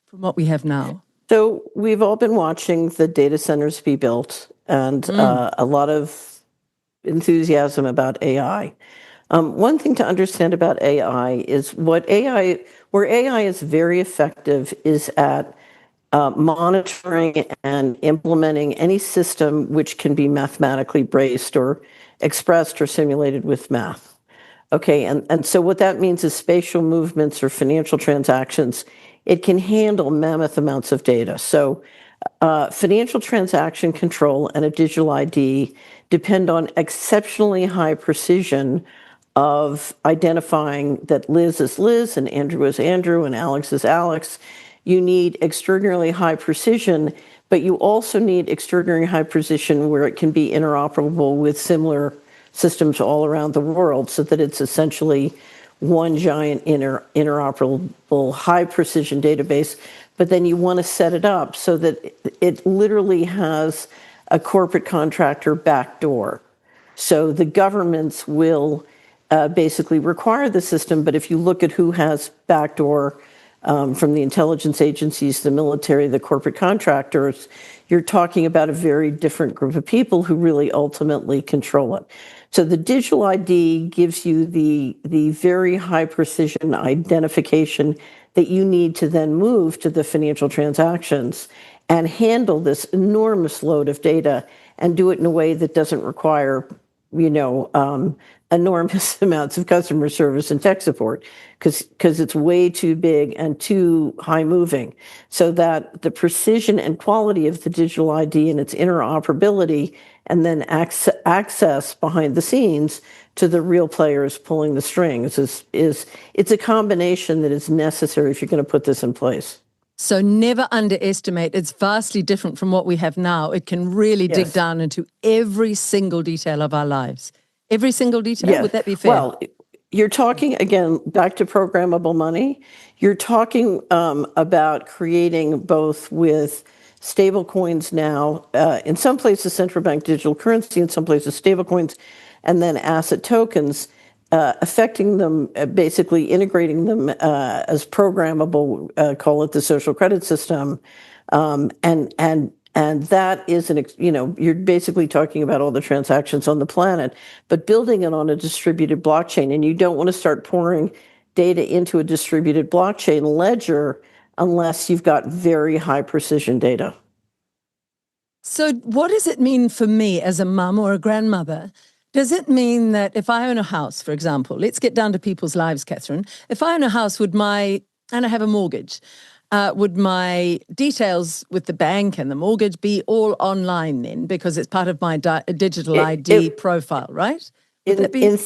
Speaker 1: from what we have now?
Speaker 2: So we've all been watching the data centers be built, and a lot of enthusiasm about AI. One thing to understand about AI is where AI is very effective is at monitoring and implementing any system which can be mathematically based or expressed or simulated with math. Okay, and so what that means is spatial movements or financial transactions, it can handle mammoth amounts of data. So financial transaction control and a digital ID depend on exceptionally high precision of identifying that Liz is Liz and Andrew is Andrew and Alex is Alex. You need extraordinarily high precision, but you also need extraordinarily high precision where it can be interoperable with similar systems all around the world so that it's essentially one giant interoperable high precision database. But then you want to set it up so that it literally has a corporate contractor backdoor. So the governments will basically require the system, but if you look at who has backdoor from the intelligence agencies, the military, the corporate contractors, you're talking about a very different group of people who really ultimately control it. So the digital ID gives you the very high precision identification that you need to then move to the financial transactions and handle this enormous load of data and do it in a way that doesn't require enormous amounts of customer service and tech support because it's way too big and too high moving, so that the precision and quality of the digital ID and its interoperability and then access behind the scenes to the real players pulling the strings is it's a combination that is necessary if you're going to put this in place.
Speaker 1: So never underestimate. It's vastly different from what we have now. It can really dig
Speaker 2: Yes.
Speaker 1: down into every single detail of our lives. Every single detail?
Speaker 2: Yeah.
Speaker 1: Would that be fair?
Speaker 2: Well, you're talking, again, back to programmable money. You're talking about creating both with stable coins now, in some places central bank digital currency, in some places stable coins, and then asset tokens, affecting them, basically integrating them as programmable, call it the social credit system. And that is you're basically talking about all the transactions on the planet, but building it on a distributed blockchain. And you don't want to start pouring data into a distributed blockchain ledger unless you've got very high precision data.
Speaker 1: So what does it mean for me as a mum or a grandmother? Does it mean that if I own a house, for example, let's get down to people's lives, Catherine. If I own a house, and I have a mortgage, would my details with the bank and the mortgage be all online then, because it's part of my digital ID profile, right?
Speaker 2: In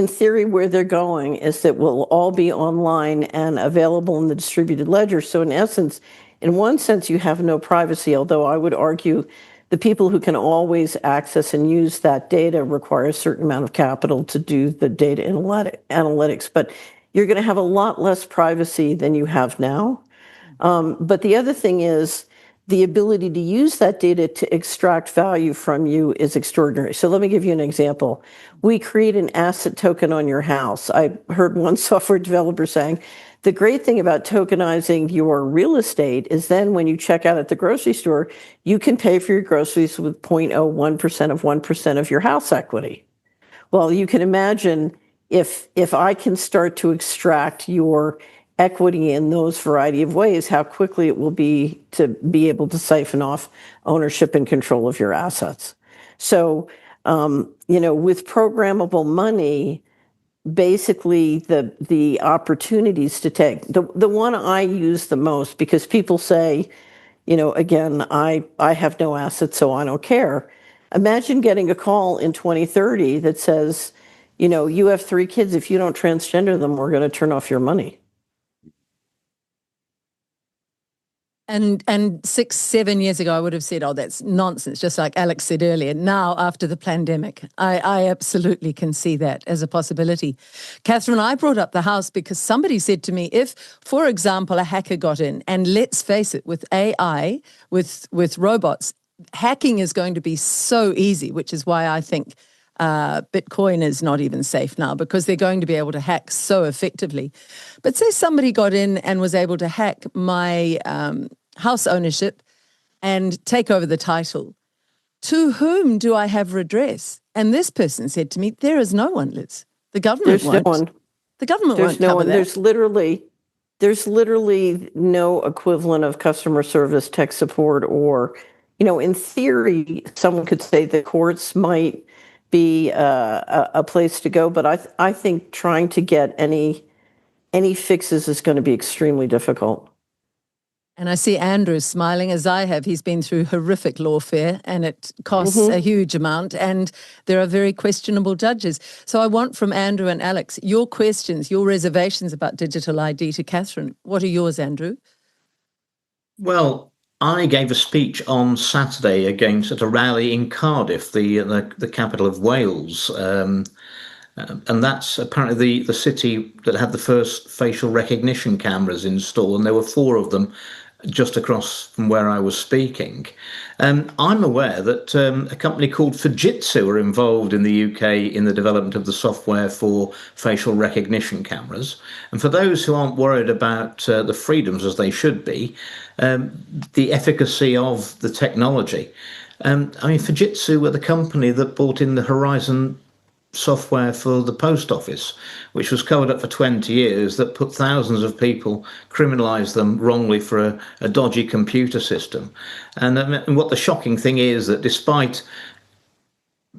Speaker 2: theory, where they're going is that will all be online and available in the distributed ledger. So in essence, in one sense, you have no privacy, although I would argue the people who can always access and use that data require a certain amount of capital to do the data analytics. But you're going to have a lot less privacy than you have now. But the other thing is the ability to use that data to extract value from you is extraordinary. So let me give you an example. We create an asset token on your house. I heard one software developer saying, the great thing about tokenizing your real estate is then when you check out at the grocery store, you can pay for your groceries with 0.01% of 1% of your house equity. Well, you can imagine if I can start to extract your equity in those variety of ways, how quickly it will be to be able to siphon off ownership and control of your assets. So, with programmable money, basically the opportunities to take the one I use the most, because people say, again, I have no assets, so I don't care. Imagine getting a call in 2030 that says, you have 3 kids. If you don't transgender them, we're going to turn off your money.
Speaker 1: And 6, 7 years ago, I would have said, oh, that's nonsense, just like Alex said earlier. Now, after the pandemic, I absolutely can see that as a possibility. Catherine, I brought up the house because somebody said to me, if, for example, a hacker got in, and let's face it, with AI, with robots, hacking is going to be so easy, which is why I think Bitcoin is not even safe now, because they're going to be able to hack so effectively. But say somebody got in and was able to hack my house ownership and take over the title. To whom do I have redress? And this person said to me, there is no one, Liz. The government won't.
Speaker 2: There's no one.
Speaker 1: The government
Speaker 2: There's
Speaker 1: won't
Speaker 2: no
Speaker 1: cover
Speaker 2: one.
Speaker 1: that.
Speaker 2: There's literally no equivalent of customer service, tech support, or, in theory, someone could say the courts might be a place to go, but I think trying to get any fixes is going to be extremely difficult.
Speaker 1: And I see Andrew smiling, as I have. He's been through horrific lawfare, and it costs a huge amount, and there are very questionable judges. So I want from Andrew and Alex your questions, your reservations about digital ID to Catherine. What are yours, Andrew?
Speaker 3: Well, I gave a speech on Saturday at a rally in Cardiff, the capital of Wales. And that's apparently the city that had the first facial recognition cameras installed, and there were 4 of them just across from where I was speaking. I'm aware that a company called Fujitsu are involved in the UK in the development of the software for facial recognition cameras. And for those who aren't worried about the freedoms, as they should be, the efficacy of the technology. Fujitsu were the company that brought in the Horizon software for the post office, which was covered up for 20 years, that put thousands of people, criminalised them wrongly for a dodgy computer system. And what the shocking thing is that despite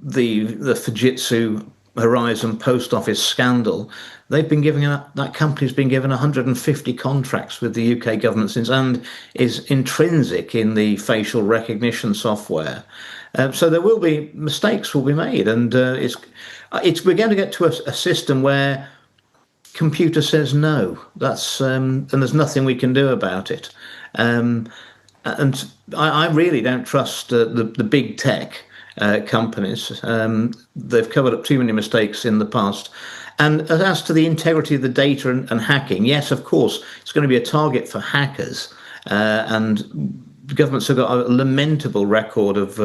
Speaker 3: the Fujitsu Horizon post office scandal, that company's been given 150 contracts with the UK government since, and is intrinsic in the facial recognition software. So there will be mistakes will be made, and we're going to get to a system where computer says no. And there's nothing we can do about it. And I really don't trust the big tech companies. They've covered up too many mistakes in the past. And as to the integrity of the data and hacking, yes, of course, it's going to be a target for hackers. And governments have got a lamentable record of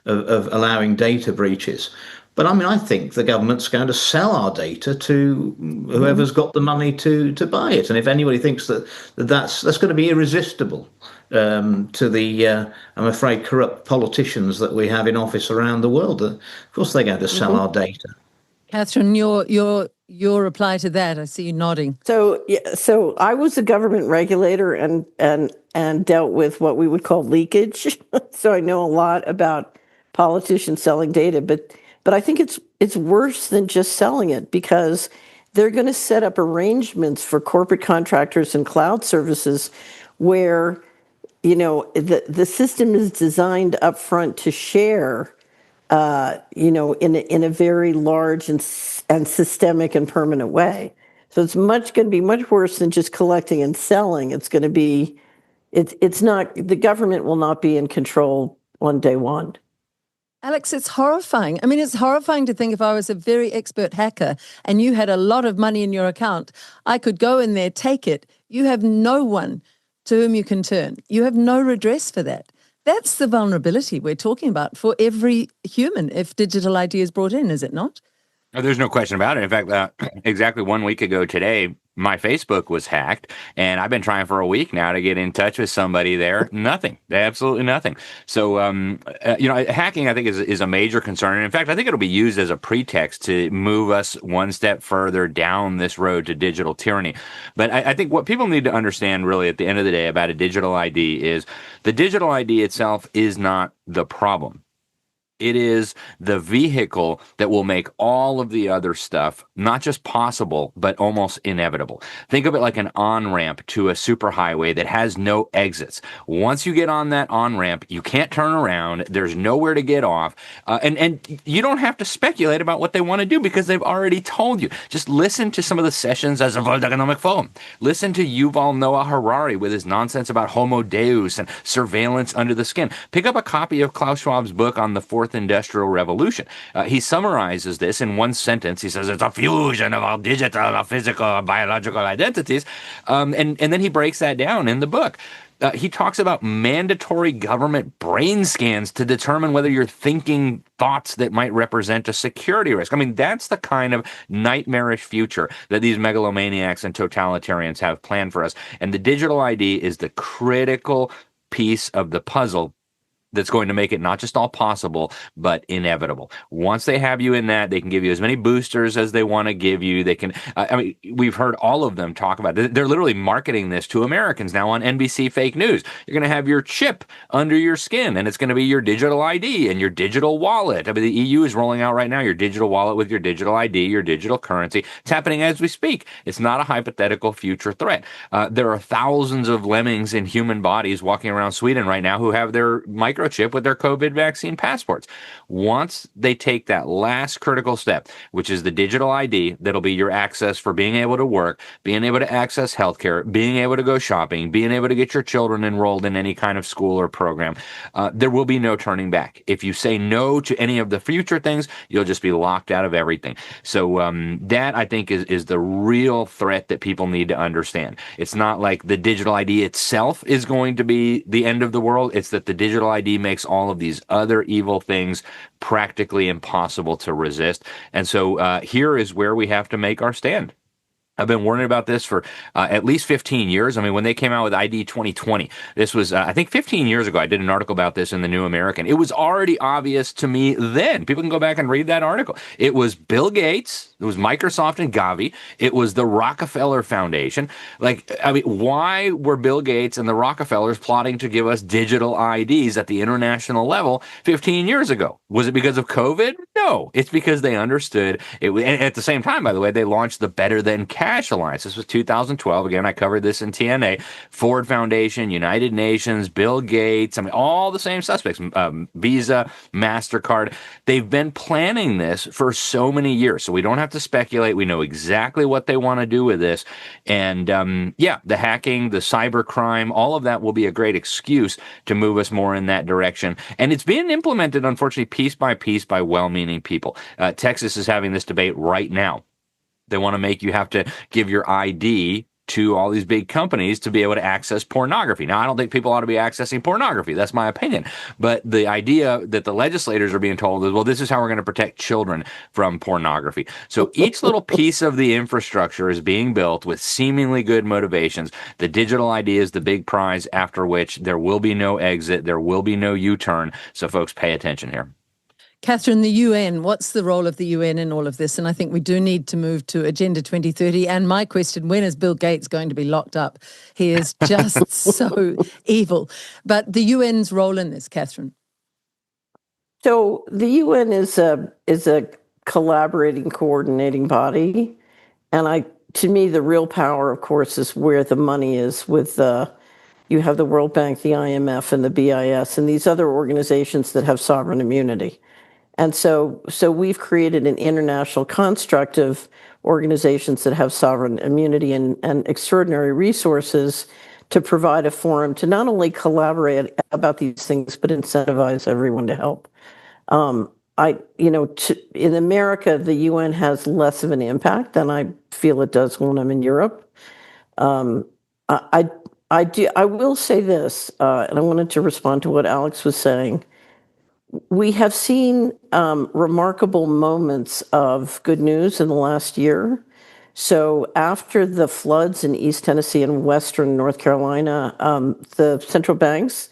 Speaker 3: allowing data breaches. But I mean, I think the government's going to sell our data to whoever's got the money to buy it. And if anybody thinks that's going to be irresistible to the, I'm afraid, corrupt politicians that we have in office around the world, of course they're going to sell our data.
Speaker 1: Catherine, your reply to that, I see you nodding.
Speaker 2: So I was a government regulator and dealt with what we would call leakage. So I know a lot about politicians selling data, but I think it's worse than just selling it, because they're going to set up arrangements for corporate contractors and cloud services where, the system is designed up front to share, in a very large and systemic and permanent way. So it's going to be much worse than just collecting and selling. It's going to be, it's not, the government will not be in control on day one.
Speaker 1: Alex, it's horrifying. I mean, it's horrifying to think if I was a very expert hacker and you had a lot of money in your account, I could go in there, take it. You have no one to whom you can turn. You have no redress for that. That's the vulnerability we're talking about for every human if digital ID is brought in, is it not?
Speaker 5: Oh, there's no question about it. In fact, exactly 1 week ago today, my Facebook was hacked, and I've been trying for a week now to get in touch with somebody there. Nothing, absolutely nothing. So, hacking, I think, is a major concern. And in fact, I think it'll be used as a pretext to move us one step further down this road to digital tyranny. But I think what people need to understand really at the end of the day about a digital ID is the digital ID itself is not the problem. It is the vehicle that will make all of the other stuff not just possible, but almost inevitable. Think of it like an on-ramp to a superhighway that has no exits. Once you get on that on-ramp, you can't turn around. There's nowhere to get off. And you don't have to speculate about what they want to do because they've already told you. Just listen to some of the sessions as a World Economic Forum. Listen to Yuval Noah Harari with his nonsense about Homo Deus and surveillance under the skin. Pick up a copy of Klaus Schwab's book on the Fourth Industrial Revolution. He summarizes this in one sentence. He says it's a fusion of all digital, physical, biological identities. And then he breaks that down in the book. He talks about mandatory government brain scans to determine whether you're thinking thoughts that might represent a security risk. I mean, that's the kind of nightmarish future that these megalomaniacs and totalitarians have planned for us. And the digital ID is the critical piece of the puzzle that's going to make it not just all possible, but inevitable. Once they have you in that, they can give you as many boosters as they want to give you. They can, we've heard all of them talk about it. They're literally marketing this to Americans now on NBC Fake News. You're going to have your chip under your skin, and it's going to be your digital ID and your digital wallet. I mean, the EU is rolling out right now your digital wallet with your digital ID, your digital currency. It's happening as we speak. It's not a hypothetical future threat. There are thousands of lemmings in human bodies walking around Sweden right now who have their microchip with their COVID vaccine passports. Once they take that last critical step, which is the digital ID, that'll be your access for being able to work, being able to access healthcare, being able to go shopping, being able to get your children enrolled in any kind of school or program, there will be no turning back. If you say no to any of the future things, you'll just be locked out of everything. So that, I think, is the real threat that people need to understand. It's not like the digital ID itself is going to be the end of the world. It's that the digital ID makes all of these other evil things practically impossible to resist. And so here is where we have to make our stand. I've been warning about this for at least 15 years. I mean, when they came out with ID 2020, this was, I think, 15 years ago. I did an article about this in the New American. It was already obvious to me then. People can go back and read that article. It was Bill Gates, it was Microsoft and Gavi, it was the Rockefeller Foundation. Like, I mean, why were Bill Gates and the Rockefellers plotting to give us digital IDs at the international level 15 years ago? Was it because of COVID? No, it's because they understood it. And at the same time, by the way, they launched the Better Than Cash Alliance. This was 2012. Again, I covered this in TNA. Ford Foundation, United Nations, Bill Gates. I mean, all the same suspects. Visa, MasterCard. They've been planning this for so many years. So we don't have to speculate. We know exactly what they want to do with this. And yeah, the hacking, the cyber crime, all of that will be a great excuse to move us more in that direction. And it's being implemented, unfortunately, piece by well-meaning people. Texas is having this debate right now. They want to make you have to give your ID to all these big companies to be able to access pornography. Now, I don't think people ought to be accessing pornography. That's my opinion. But the idea that the legislators are being told is, well, this is how we're going to protect children from pornography. So each little piece of the infrastructure is being built with seemingly good motivations. The digital ID is the big prize after which there will be no exit. There will be no U-turn. So folks, pay attention here.
Speaker 1: Catherine, the UN, what's the role of the UN in all of this? And I think we do need to move to Agenda 2030. And my question, when is Bill Gates going to be locked up? He is just so evil. But the UN's role in this, Catherine?
Speaker 2: So the UN is a collaborating, coordinating body. And to me, the real power, of course, is where the money is with you have the World Bank, the IMF, and the BIS, and these other organizations that have sovereign immunity. And so we've created an international construct of organizations that have sovereign immunity and extraordinary resources to provide a forum to not only collaborate about these things, but incentivize everyone to help. In America, the UN has less of an impact than I feel it does when I'm in Europe. I will say this, and I wanted to respond to what Alex was saying. We have seen remarkable moments of good news in the last year. So after the floods in East Tennessee and Western North Carolina, the central banks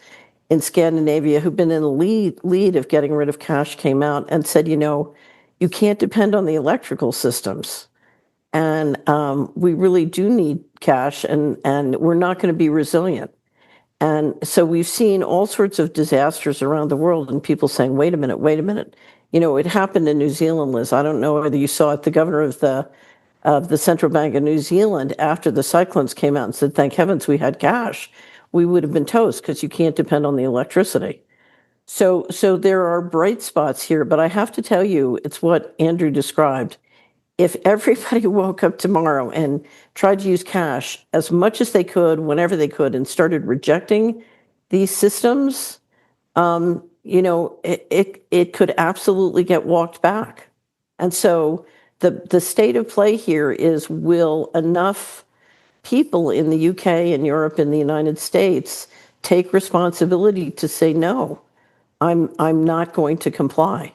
Speaker 2: in Scandinavia, who've been in the lead of getting rid of cash, came out and said, you can't depend on the electrical systems. And we really do need cash, and we're not going to be resilient. And so we've seen all sorts of disasters around the world and people saying, wait a minute. It happened in New Zealand, Liz. I don't know whether you saw it. The governor of the Central Bank of New Zealand, after the cyclones came out and said, thank heavens we had cash, we would have been toast because you can't depend on the electricity. So there are bright spots here, but I have to tell you, it's what Andrew described. If everybody woke up tomorrow and tried to use cash as much as they could, whenever they could, and started rejecting these systems, it could absolutely get walked back. And so the state of play here is, will enough people in the UK and Europe and the United States take responsibility to say, no, I'm not going to comply?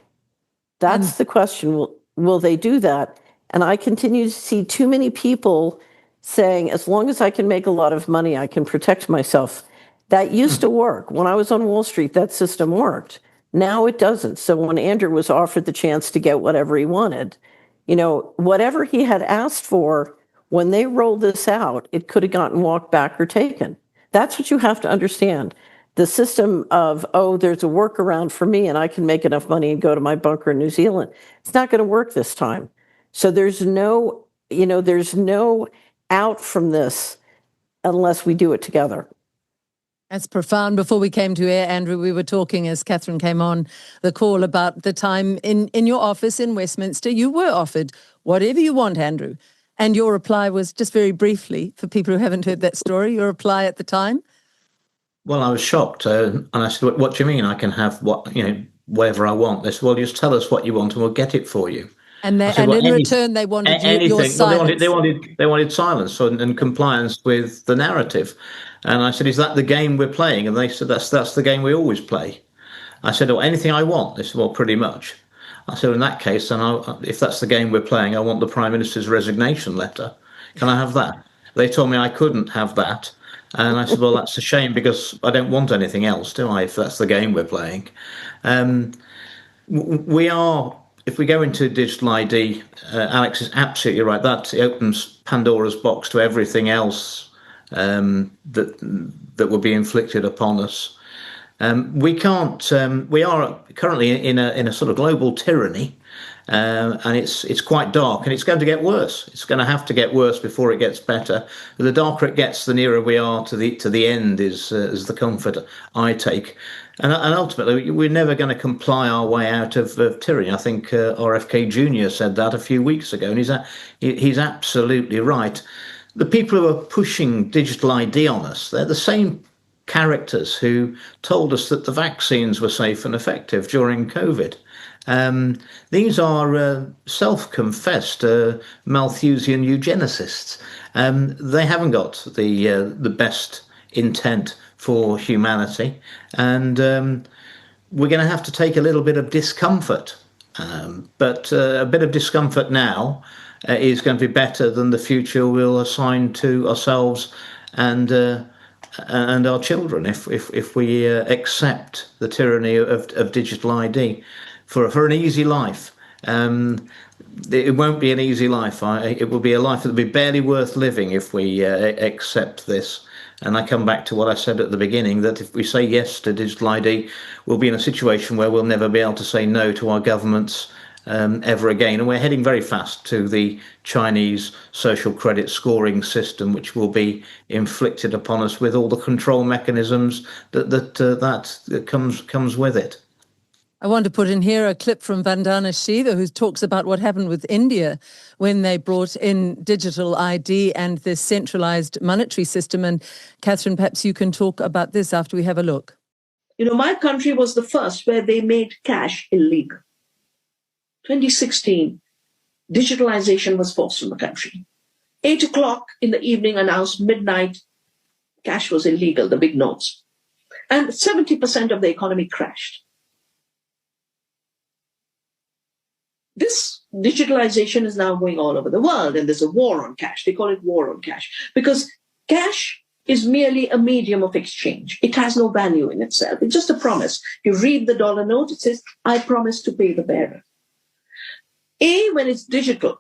Speaker 2: That's the question. Will they do that? And I continue to see too many people saying, as long as I can make a lot of money, I can protect myself. That used to work. When I was on Wall Street, that system worked. Now it doesn't. So when Andrew was offered the chance to get whatever he wanted, whatever he had asked for, when they rolled this out, it could have gotten walked back or taken. That's what you have to understand. The system of, there's a workaround for me and I can make enough money and go to my bunker in New Zealand. It's not going to work this time. So there's no out from this unless we do it together.
Speaker 1: That's profound. Before we came to air, Andrew, we were talking as Catherine came on the call about the time in your office in Westminster. You were offered whatever you want, Andrew. And your reply was, just very briefly, for people who haven't heard that story, your reply at the time?
Speaker 3: Well, I was shocked. And I said, what do you mean I can have whatever I want? They said, well, just tell us what you want and we'll get it for you.
Speaker 1: And in return, they wanted your silence.
Speaker 3: Well, they wanted silence and compliance with the narrative. And I said, is that the game we're playing? And they said, that's the game we always play. I said, anything I want? They said, well, pretty much. I said, in that case, then if that's the game we're playing, I want the Prime Minister's resignation letter. Can I have that? They told me I couldn't have that. And I said, well, that's a shame because I don't want anything else, do I, if that's the game we're playing? We are, if we go into digital ID, Alex is absolutely right. That opens Pandora's box to everything else that will be inflicted upon us. We can't. We are currently in a sort of global tyranny, and it's quite dark, and it's going to get worse. It's going to have to get worse before it gets better. The darker it gets, the nearer we are to the end. Is the comfort I take, and ultimately we're never going to comply our way out of tyranny. I think RFK Jr. said that a few weeks ago, and he's absolutely right. The people who are pushing digital ID on us, they're the same characters who told us that the vaccines were safe and effective during COVID. These are self-confessed Malthusian eugenicists. They haven't got the best intent for humanity, and we're going to have to take a little bit of discomfort. But a bit of discomfort now is going to be better than the future we'll assign to ourselves and our children if we accept the tyranny of digital ID for an easy life. It won't be an easy life. It will be a life that will be barely worth living if we accept this. And I come back to what I said at the beginning, that if we say yes to digital ID, we'll be in a situation where we'll never be able to say no to our governments ever again. And we're heading very fast to the Chinese social credit scoring system, which will be inflicted upon us with all the control mechanisms that comes with it.
Speaker 1: I want to put in here a clip from Vandana Shiva, who talks about what happened with India when they brought in digital ID and this centralized monetary system. And Catherine, perhaps you can talk about this after we have a look.
Speaker 6: You know, my country was the first where they made cash illegal. 2016, digitalization was forced on the country. 8 o'clock in the evening announced midnight, cash was illegal, the big notes. And 70% of the economy crashed. This digitalization is now going all over the world, and there's a war on cash. They call it war on cash because cash is merely a medium of exchange. It has no value in itself. It's just a promise. You read the dollar note, it says, I promise to pay the bearer. When it's digital,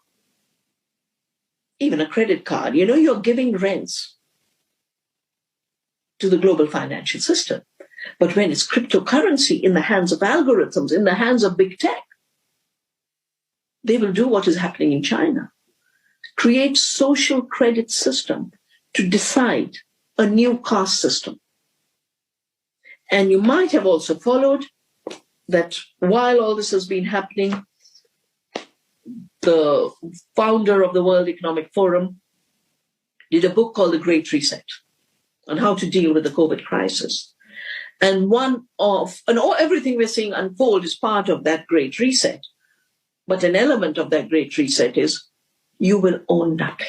Speaker 6: even a credit card, you know, you're giving rents to the global financial system. But when it's cryptocurrency in the hands of algorithms, in the hands of big tech, they will do what is happening in China. Create social credit system to decide a new caste system. And you might have also followed that while all this has been happening, the founder of the World Economic Forum did a book called The Great Reset on how to deal with the COVID crisis. And everything we're seeing unfold is part of that Great Reset. But an element of that Great Reset is you will own nothing.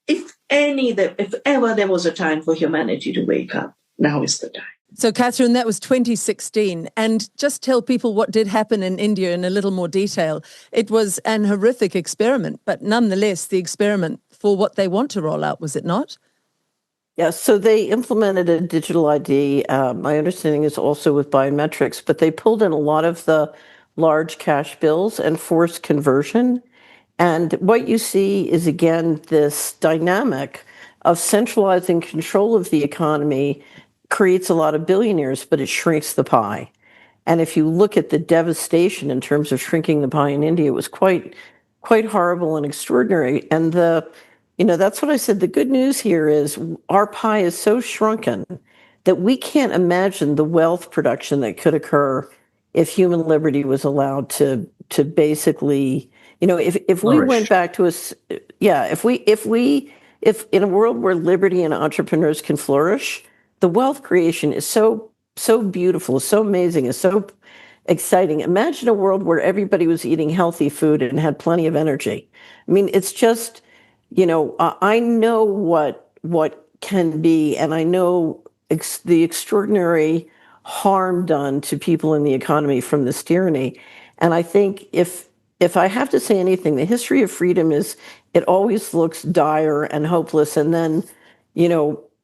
Speaker 6: If ever there was a time for humanity to wake up, now is the time.
Speaker 1: So, Catherine, that was 2016. And just tell people what did happen in India in a little more detail. It was an horrific experiment, but nonetheless, the experiment for what they want to roll out, was it not?
Speaker 2: Yeah, so they implemented a digital ID. My understanding is also with biometrics, but they pulled in a lot of the large cash bills and forced conversion. And what you see is, again, this dynamic of centralizing control of the economy creates a lot of billionaires, but it shrinks the pie. And if you look at the devastation in terms of shrinking the pie in India, it was quite horrible and extraordinary. And that's what I said. The good news here is our pie is so shrunken that we can't imagine the wealth production that could occur if human liberty was allowed to basically, if we went back to if in a world where liberty and entrepreneurs can flourish, the wealth creation is so beautiful, so amazing, is so exciting. Imagine a world where everybody was eating healthy food and had plenty of energy. I mean, it's just, I know what can be, and I know the extraordinary harm done to people in the economy from this tyranny. And I think if I have to say anything, the history of freedom is it always looks dire and hopeless. And then,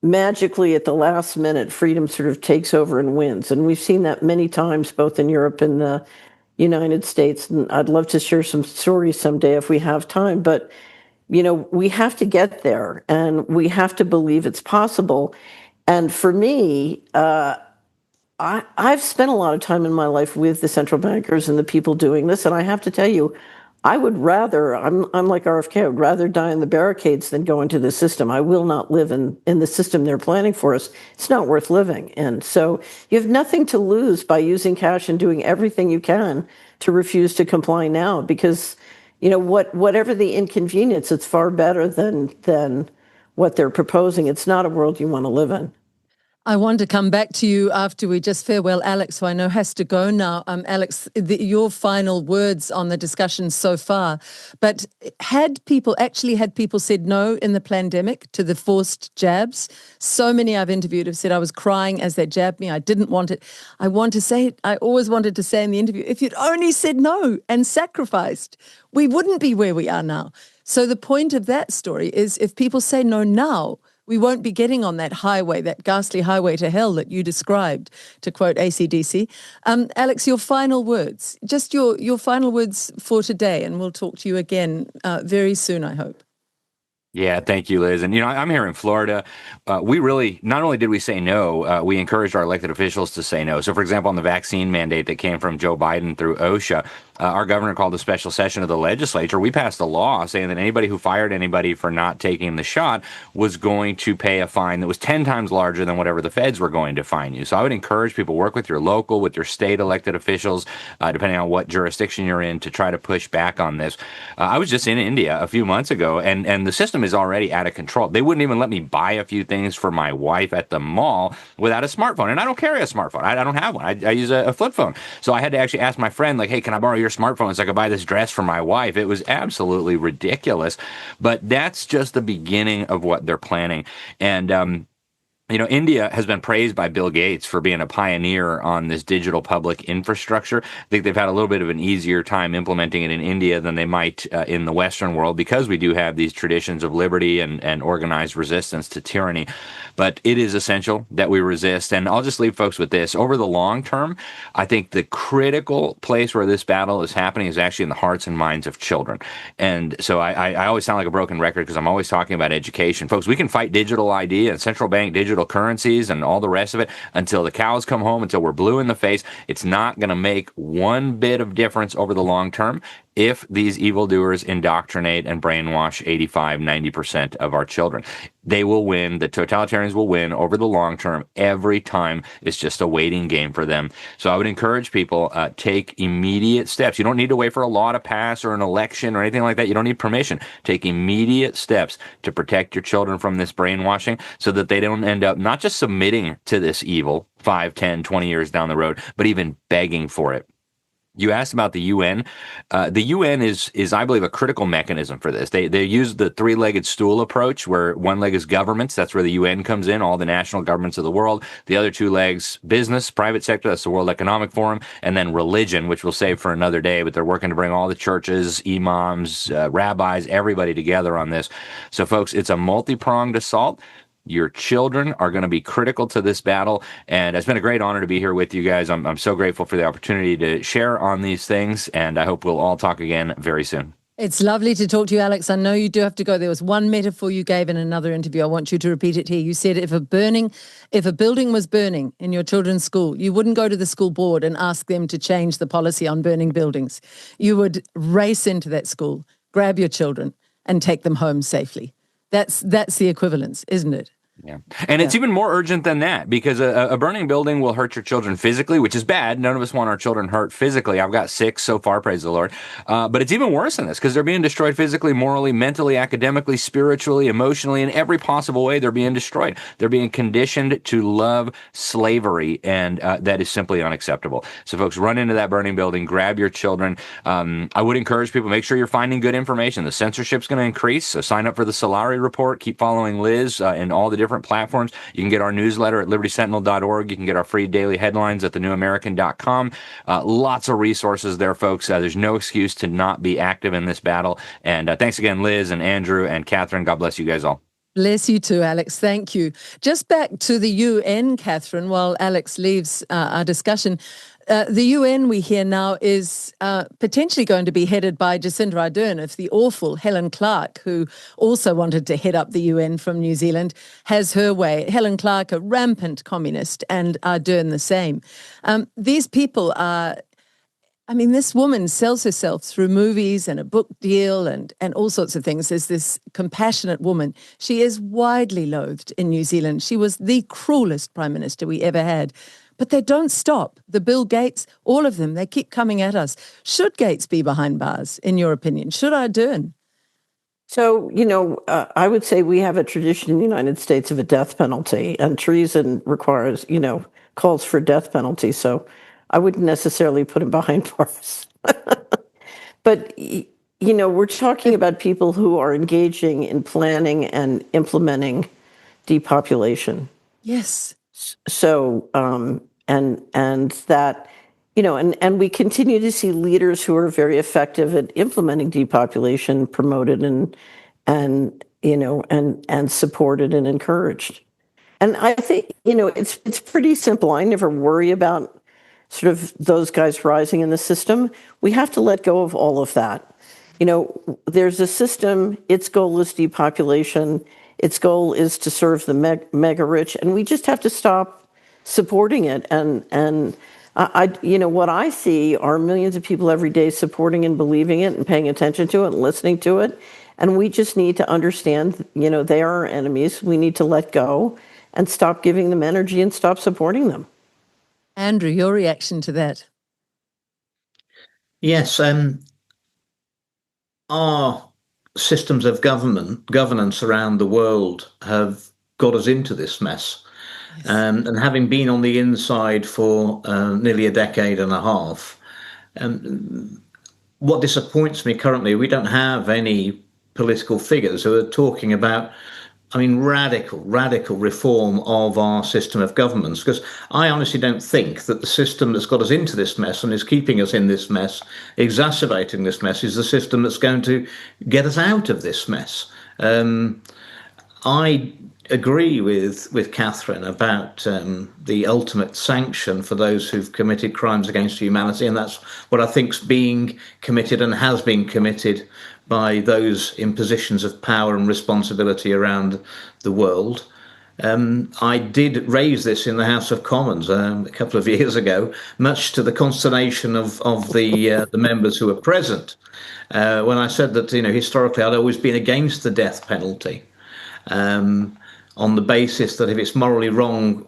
Speaker 2: magically at the last minute, freedom sort of takes over and wins. And we've seen that many times, both in Europe and the United States. And I'd love to share some stories someday if we have time. But, we have to get there and we have to believe it's possible. And for me, I've spent a lot of time in my life with the central bankers and the people doing this, and I have to tell you, I would rather, I'm like RFK, I would rather die in the barricades than go into the system. I will not live in the system they're planning for us. It's not worth living in. So you have nothing to lose by using cash and doing everything you can to refuse to comply now, because whatever the inconvenience, it's far better than what they're proposing. It's not a world you want to live in.
Speaker 1: I want to come back to you after we just farewell Alex, who I know has to go now. Alex, your final words on the discussion so far. But had people said no in the pandemic to the forced jabs? So many I've interviewed have said, I was crying as they jabbed me. I didn't want it. I always wanted to say in the interview, if you'd only said no and sacrificed, we wouldn't be where we are now. So the point of that story is, if people say no now, we won't be getting on that highway, that ghastly highway to hell that you described, to quote AC/DC. Alex, your final words, just your final words for today, and we'll talk to you again very soon, I hope.
Speaker 5: Yeah, thank you, Liz. And, I'm here in Florida. We really, not only did we say no, we encouraged our elected officials to say no. So, for example, on the vaccine mandate that came from Joe Biden through OSHA, our governor called a special session of the legislature. We passed a law saying that anybody who fired anybody for not taking the shot was going to pay a fine that was 10 times larger than whatever the feds were going to fine you. So I would encourage people, work with your local, with your state elected officials, depending on what jurisdiction you're in, to try to push back on this. I was just in India a few months ago, and the system is already out of control. They wouldn't even let me buy a few things for my wife at the mall without a smartphone. And I don't carry a smartphone. I don't have one. I use a flip phone. So I had to actually ask my friend, like, hey, can I borrow your smartphone so I could buy this dress for my wife? It was absolutely ridiculous. But that's just the beginning of what they're planning. And India has been praised by Bill Gates for being a pioneer on this digital public infrastructure. I think they've had a little bit of an easier time implementing it in India than they might in the Western world, because we do have these traditions of liberty and organized resistance to tyranny. But it is essential that we resist. And I'll just leave folks with this. Over the long term, I think the critical place where this battle is happening is actually in the hearts and minds of children. And so I always sound like a broken record because I'm always talking about education. Folks, we can fight digital ID and central bank digital currencies and all the rest of it until the cows come home, until we're blue in the face. It's not going to make one bit of difference over the long term if these evildoers indoctrinate and brainwash 85-90% of our children. They will win. The totalitarians will win over the long term every time. It's just a waiting game for them. So I would encourage people, take immediate steps. You don't need to wait for a law to pass or an election or anything like that. You don't need permission. Take immediate steps to protect your children from this brainwashing so that they don't end up not just submitting to this evil 5, 10, 20 years down the road, but even begging for it. You asked about the UN. The UN is, I believe, a critical mechanism for this. They use the three-legged stool approach, where one leg is governments. That's where the UN comes in, all the national governments of the world. The other two legs, business, private sector, that's the World Economic Forum, and then religion, which we'll save for another day, but they're working to bring all the churches, imams, rabbis, everybody together on this. So, folks, it's a multi-pronged assault. Your children are going to be critical to this battle, and it's been a great honor to be here with you guys. I'm so grateful for the opportunity to share on these things, and I hope we'll all talk again very soon.
Speaker 1: It's lovely to talk to you, Alex. I know you do have to go. There was one metaphor you gave in another interview. I want you to repeat it here. You said if a building was burning in your children's school, you wouldn't go to the school board and ask them to change the policy on burning buildings. You would race into that school, grab your children, and take them home safely. That's the equivalence, isn't it?
Speaker 5: Yeah. And it's even more urgent than that, because a burning building will hurt your children physically, which is bad. None of us want our children hurt physically. I've got 6 so far, praise the Lord. But it's even worse than this, because they're being destroyed physically, morally, mentally, academically, spiritually, emotionally, in every possible way. They're being destroyed. They're being conditioned to love slavery, and that is simply unacceptable. So, folks, run into that burning building, grab your children. I would encourage people, make sure you're finding good information. The censorship's going to increase, so sign up for the Solari report. Keep following Liz and all the different different platforms. You can get our newsletter at libertysentinel.org. You can get our free daily headlines at thenewamerican.com. Lots of resources there, folks. There's no excuse to not be active in this battle. And thanks again, Liz and Andrew and Catherine. God bless you guys all.
Speaker 1: Bless you too, Alex. Thank you. Just back to the UN, Catherine, while Alex leaves our discussion. The UN, we hear now, is potentially going to be headed by Jacinda Ardern if the awful Helen Clark, who also wanted to head up the UN from New Zealand, has her way. Helen Clark, a rampant communist, and Ardern the same. These people are... I mean, this woman sells herself through movies and a book deal and all sorts of things as this compassionate woman. She is widely loathed in New Zealand. She was the cruelest prime minister we ever had. But they don't stop. The Bill Gates, all of them, they keep coming at us. Should Gates be behind bars, in your opinion? Should Ardern?
Speaker 2: So, I would say we have a tradition in the United States of a death penalty, and treason requires, calls for death penalty. So I wouldn't necessarily put him behind bars. But, we're talking about people who are engaging in planning and implementing depopulation.
Speaker 1: Yes.
Speaker 2: So, and that, and we continue to see leaders who are very effective at implementing depopulation promoted and supported and encouraged. And I think, it's pretty simple. I never worry about sort of those guys rising in the system. We have to let go of all of that. There's a system, its goal is depopulation, its goal is to serve the mega rich, and we just have to stop supporting it. And what I see are millions of people every day supporting and believing it and paying attention to it and listening to it. And we just need to understand, they are our enemies. We need to let go and stop giving them energy and stop supporting them.
Speaker 1: Andrew, your reaction to that?
Speaker 3: Yes, our systems of governance around the world have got us into this mess. Yes. And having been on the inside for nearly a decade and a half, what disappoints me currently, we don't have any political figures who are talking about, radical reform of our system of governments, because I honestly don't think that the system that's got us into this mess and is keeping us in this mess, exacerbating this mess, is the system that's going to get us out of this mess. I agree with Catherine about the ultimate sanction for those who've committed crimes against humanity, and that's what I think's being committed and has been committed by those in positions of power and responsibility around the world. I did raise this in the House of Commons a couple of years ago, much to the consternation of the members who were present, when I said that historically I'd always been against the death penalty, on the basis that if it's morally wrong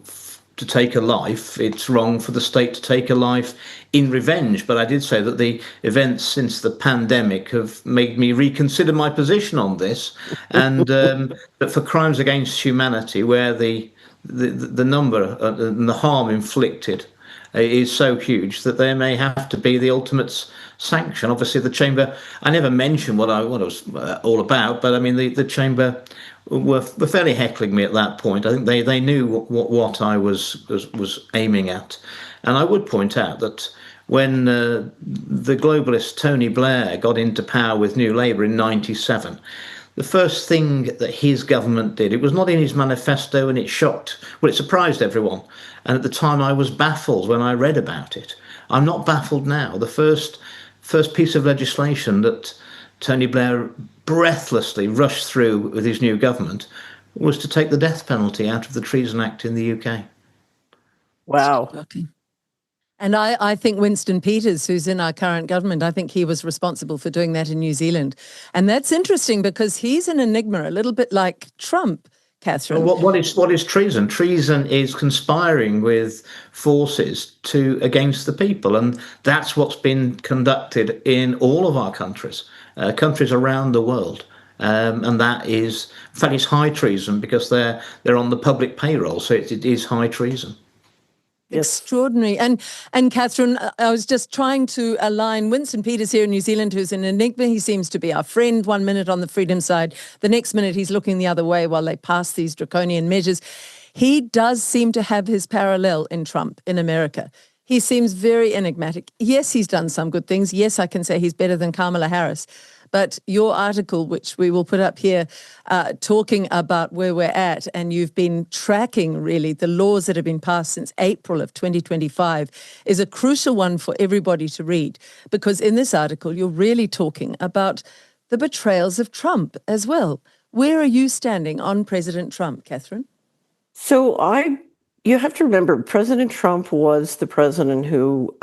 Speaker 3: to take a life, it's wrong for the state to take a life in revenge. But I did say that the events since the pandemic have made me reconsider my position on this, and that for crimes against humanity, where the number and the harm inflicted is so huge, that there may have to be the ultimate sanction. Obviously, the Chamber, I never mentioned what I was all about, but the Chamber were fairly heckling me at that point. I think they knew what I was aiming at. And I would point out that when the globalist Tony Blair got into power with New Labour in 1997, the first thing that his government did, it was not in his manifesto, and it surprised everyone. And at the time I was baffled when I read about it. I'm not baffled now. The first piece of legislation that Tony Blair breathlessly rushed through with his new government was to take the death penalty out of the Treason Act in the UK.
Speaker 2: Wow.
Speaker 1: Okay. And I think Winston Peters, who's in our current government, I think he was responsible for doing that in New Zealand. And that's interesting because he's an enigma, a little bit like Trump, Catherine.
Speaker 3: Well, what is treason? Treason is conspiring with forces against the people. And that's what's been conducted in all of our countries around the world. And that is, in fact, it's high treason because they're on the public payroll. So it is high treason.
Speaker 1: Extraordinary. And Catherine, I was just trying to align Winston Peters here in New Zealand, who's an enigma. He seems to be our friend 1 minute on the freedom side. The next minute he's looking the other way while they pass these draconian measures. He does seem to have his parallel in Trump in America. He seems very enigmatic. Yes, he's done some good things. Yes, I can say he's better than Kamala Harris. But your article, which we will put up here, talking about where we're at, and you've been tracking really the laws that have been passed since April of 2025, is a crucial one for everybody to read. Because in this article, you're really talking about the betrayals of Trump as well. Where are you standing on President Trump, Catherine?
Speaker 2: So you have to remember, President Trump was the president who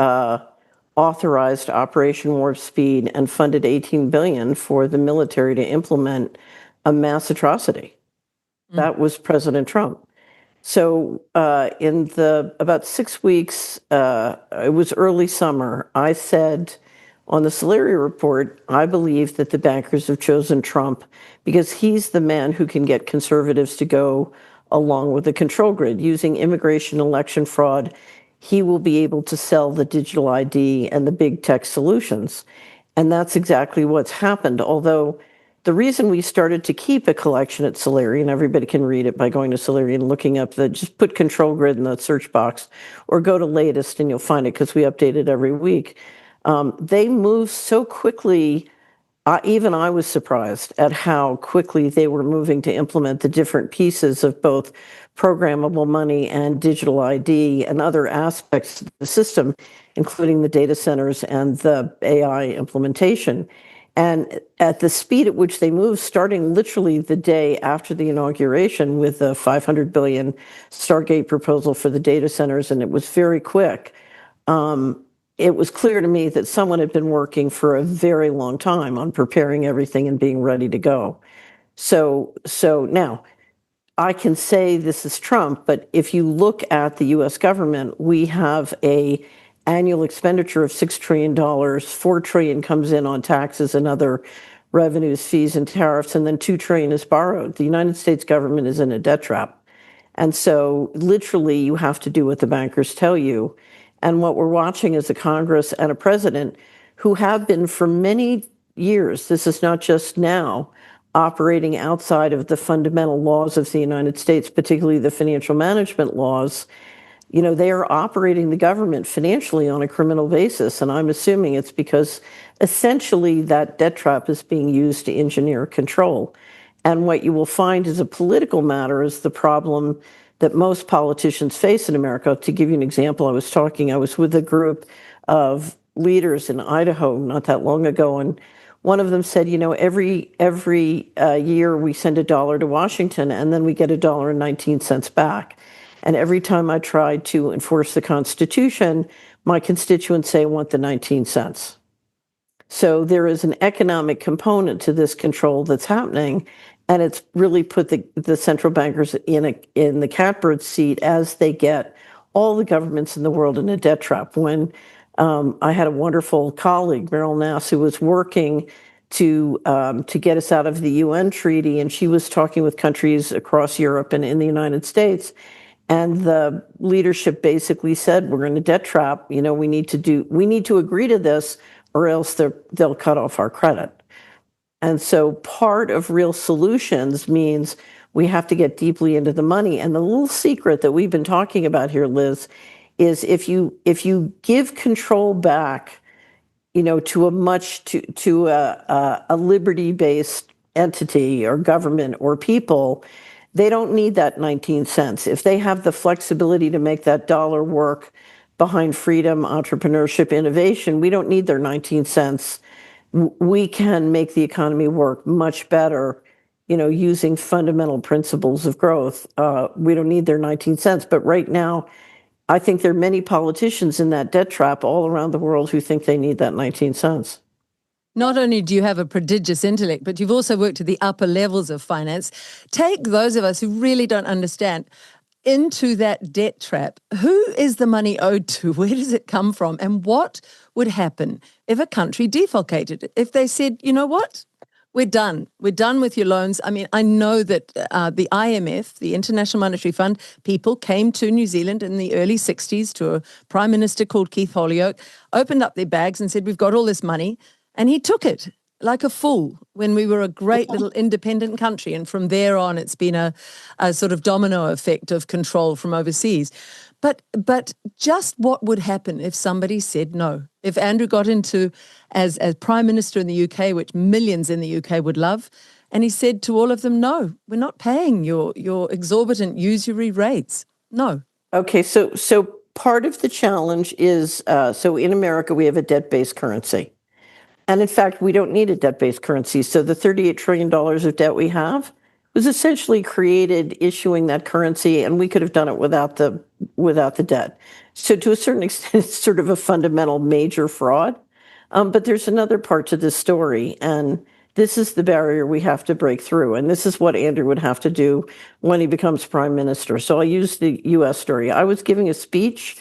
Speaker 2: authorized Operation Warp Speed and funded $18 billion for the military to implement a mass atrocity. That was President Trump. So in about 6 weeks, it was early summer, I said on the Solari report, I believe that the bankers have chosen Trump because he's the man who can get conservatives to go along with the control grid. Using immigration election fraud, he will be able to sell the digital ID and the big tech solutions. And that's exactly what's happened. Although the reason we started to keep a collection at Solari, and everybody can read it by going to Solari and looking up just put control grid in the search box or go to latest and you'll find it because we update it every week. They move so quickly. Even I was surprised at how quickly they were moving to implement the different pieces of both programmable money and digital ID and other aspects of the system, including the data centers and the AI implementation. And at the speed at which they moved, starting literally the day after the inauguration with the $500 billion Stargate proposal for the data centers, and it was very quick. It was clear to me that someone had been working for a very long time on preparing everything and being ready to go. So now I can say this is Trump, but if you look at the US government, we have a annual expenditure of $6 trillion, $4 trillion comes in on taxes and other revenues, fees and tariffs, and then $2 trillion is borrowed. The United States government is in a debt trap. And so literally you have to do what the bankers tell you. And what we're watching is a Congress and a president who have been for many years, this is not just now, operating outside of the fundamental laws of the United States, particularly the financial management laws. You know, they are operating the government financially on a criminal basis. And I'm assuming it's because essentially that debt trap is being used to engineer control. And what you will find as a political matter is the problem that most politicians face in America. To give you an example, I was with a group of leaders in Idaho not that long ago, and one of them said, you know, every year we send $1 to Washington and then we get $1.19 back. And every time I try to enforce the Constitution, my constituents say I want the 19 cents. So there is an economic component to this control that's happening, and it's really put the central bankers in the catbird seat as they get all the governments in the world in a debt trap. When I had a wonderful colleague, Meryl Nass, who was working to get us out of the UN treaty, and she was talking with countries across Europe and in the United States. And the leadership basically said, we're in a debt trap. You know, we need to agree to this or else they'll cut off our credit. And so part of real solutions means we have to get deeply into the money. And the little secret that we've been talking about here, Liz, is if you give control back, you know, to a liberty-based entity or government or people, they don't need that 19 cents. If they have the flexibility to make that dollar work behind freedom, entrepreneurship, innovation, we don't need their 19 cents. We can make the economy work much better, you know, using fundamental principles of growth. We don't need their 19 cents. But right now, I think there are many politicians in that debt trap all around the world who think they need that 19 cents.
Speaker 1: Not only do you have a prodigious intellect, but you've also worked at the upper levels of finance. Take those of us who really don't understand into that debt trap. Who is the money owed to? Where does it come from? And what would happen if a country defalcated? If they said, you know what? We're done. We're done with your loans. I mean, I know that the IMF, the International Monetary Fund, people came to New Zealand in the early 60s to a prime minister called Keith Holyoake, opened up their bags and said, we've got all this money. And he took it like a fool when we were a great little independent country. And from there on, it's been a sort of domino effect of control from overseas. But just what would happen if somebody said no? If Andrew got into as Prime Minister in the UK, which millions in the UK would love, and he said to all of them, no, we're not paying your exorbitant usury rates. No.
Speaker 2: Okay, so part of the challenge is, so in America, we have a debt-based currency. And in fact, we don't need a debt-based currency. So the $38 trillion of debt we have was essentially created issuing that currency, and we could have done it without the debt. So to a certain extent, it's sort of a fundamental major fraud. But there's another part to this story, and this is the barrier we have to break through. And this is what Andrew would have to do when he becomes prime minister. So I'll use the U.S. story. I was giving a speech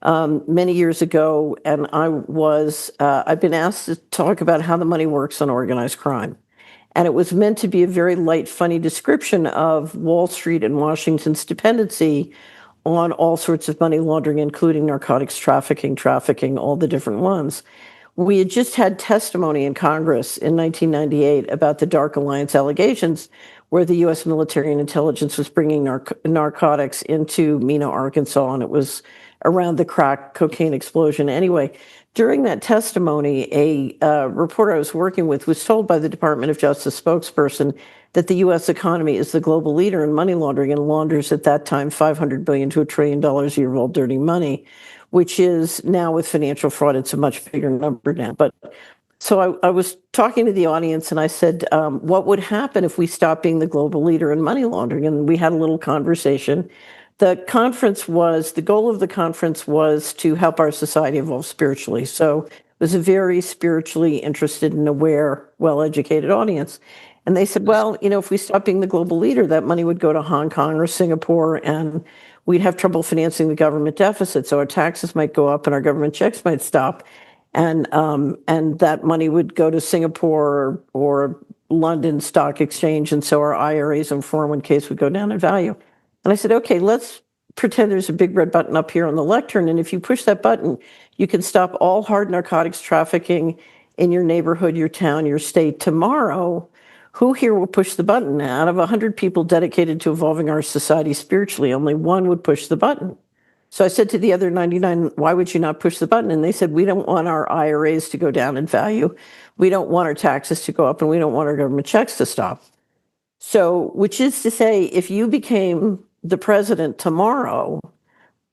Speaker 2: many years ago, and I've been asked to talk about how the money works on organized crime. And it was meant to be a very light, funny description of Wall Street and Washington's dependency on all sorts of money laundering, including narcotics trafficking, all the different ones. We had just had testimony in Congress in 1998 about the Dark Alliance allegations, where the U.S. military and intelligence was bringing narcotics into Mena, Arkansas, and it was around the crack cocaine explosion. Anyway, during that testimony, a reporter I was working with was told by the Department of Justice spokesperson that the U.S. economy is the global leader in money laundering and launders at that time $500 billion to $1 trillion a year of all dirty money, which is now with financial fraud, it's a much bigger number now. But so I was talking to the audience and I said, what would happen if we stopped being the global leader in money laundering? And we had a little conversation. The goal of the conference was to help our society evolve spiritually. So it was a very spiritually interested and aware, well-educated audience. And they said, well, if we stop being the global leader, that money would go to Hong Kong or Singapore, and we'd have trouble financing the government deficit. So our taxes might go up and our government checks might stop. And that money would go to Singapore or London Stock Exchange. And so our IRAs and 401ks would go down in value. And I said, okay, let's pretend there's a big red button up here on the lectern. And if you push that button, you can stop all hard narcotics trafficking in your neighborhood, your town, your state tomorrow. Who here will push the button? Out of 100 people dedicated to evolving our society spiritually, only one would push the button. So I said to the other 99, why would you not push the button? And they said, we don't want our IRAs to go down in value. We don't want our taxes to go up, and we don't want our government checks to stop. So, which is to say, if you became the president tomorrow,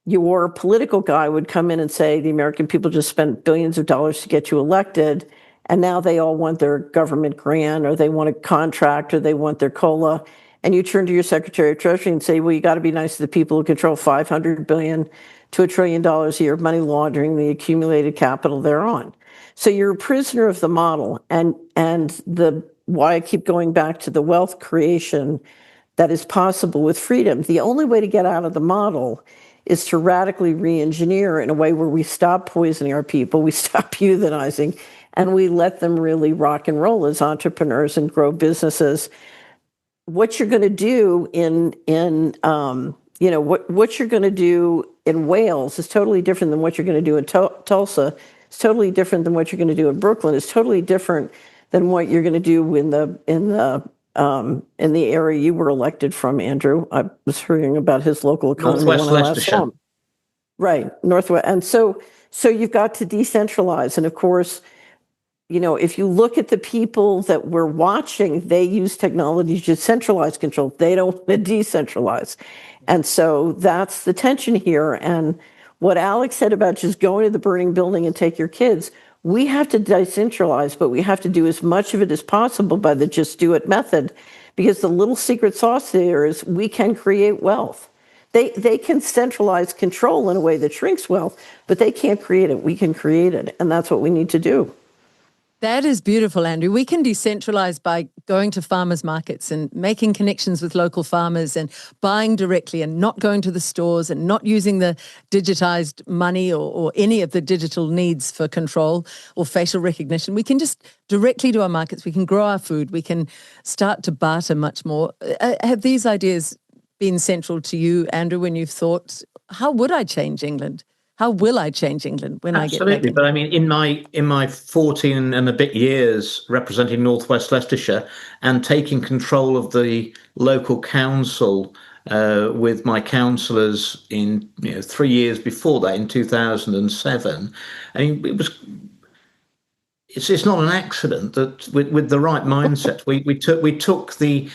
Speaker 2: your political guy would come in and say, the American people just spent billions of dollars to get you elected, and now they all want their government grant, or they want a contract, or they want their COLA. And you turn to your Secretary of Treasury and say, well, you got to be nice to the people who control $500 billion to $1 trillion a year of money laundering, the accumulated capital thereon. So you're a prisoner of the model. And why I keep going back to the wealth creation that is possible with freedom. The only way to get out of the model is to radically re-engineer in a way where we stop poisoning our people, we stop euthanizing, and we let them really rock and roll as entrepreneurs and grow businesses. What you're going to do what you're going to do in Wales is totally different than what you're going to do in Tulsa. It's totally different than what you're going to do in Brooklyn. It's totally different than what you're going to do in the area you were elected from, Andrew. I was hearing about his local economy
Speaker 3: Northwest
Speaker 2: when I last
Speaker 3: Leicestershire.
Speaker 2: saw him. Right, Northwest. And so you've got to decentralize. And of course, if you look at the people that we're watching, they use technology to centralize control. They don't want to decentralize. And so that's the tension here. And what Alex said about just going to the burning building and take your kids, we have to decentralize, but we have to do as much of it as possible by the just do it method, because the little secret sauce there is we can create wealth. They can centralize control in a way that shrinks wealth, but they can't create it. We can create it. And that's what we need to do.
Speaker 1: That is beautiful, Andrew. We can decentralize by going to farmers markets and making connections with local farmers and buying directly and not going to the stores and not using the digitized money or any of the digital needs for control or facial recognition. We can just directly do our markets. We can grow our food. We can start to barter much more. Have these ideas been central to you, Andrew, when you've thought, how would I change England? How will I change England when I get back?
Speaker 3: Absolutely, but I mean, in my 14 and a bit years representing Northwest Leicestershire and taking control of the local council with my councillors in 3 years before that, in 2007, I mean, it's not an accident that with the right mindset, we took the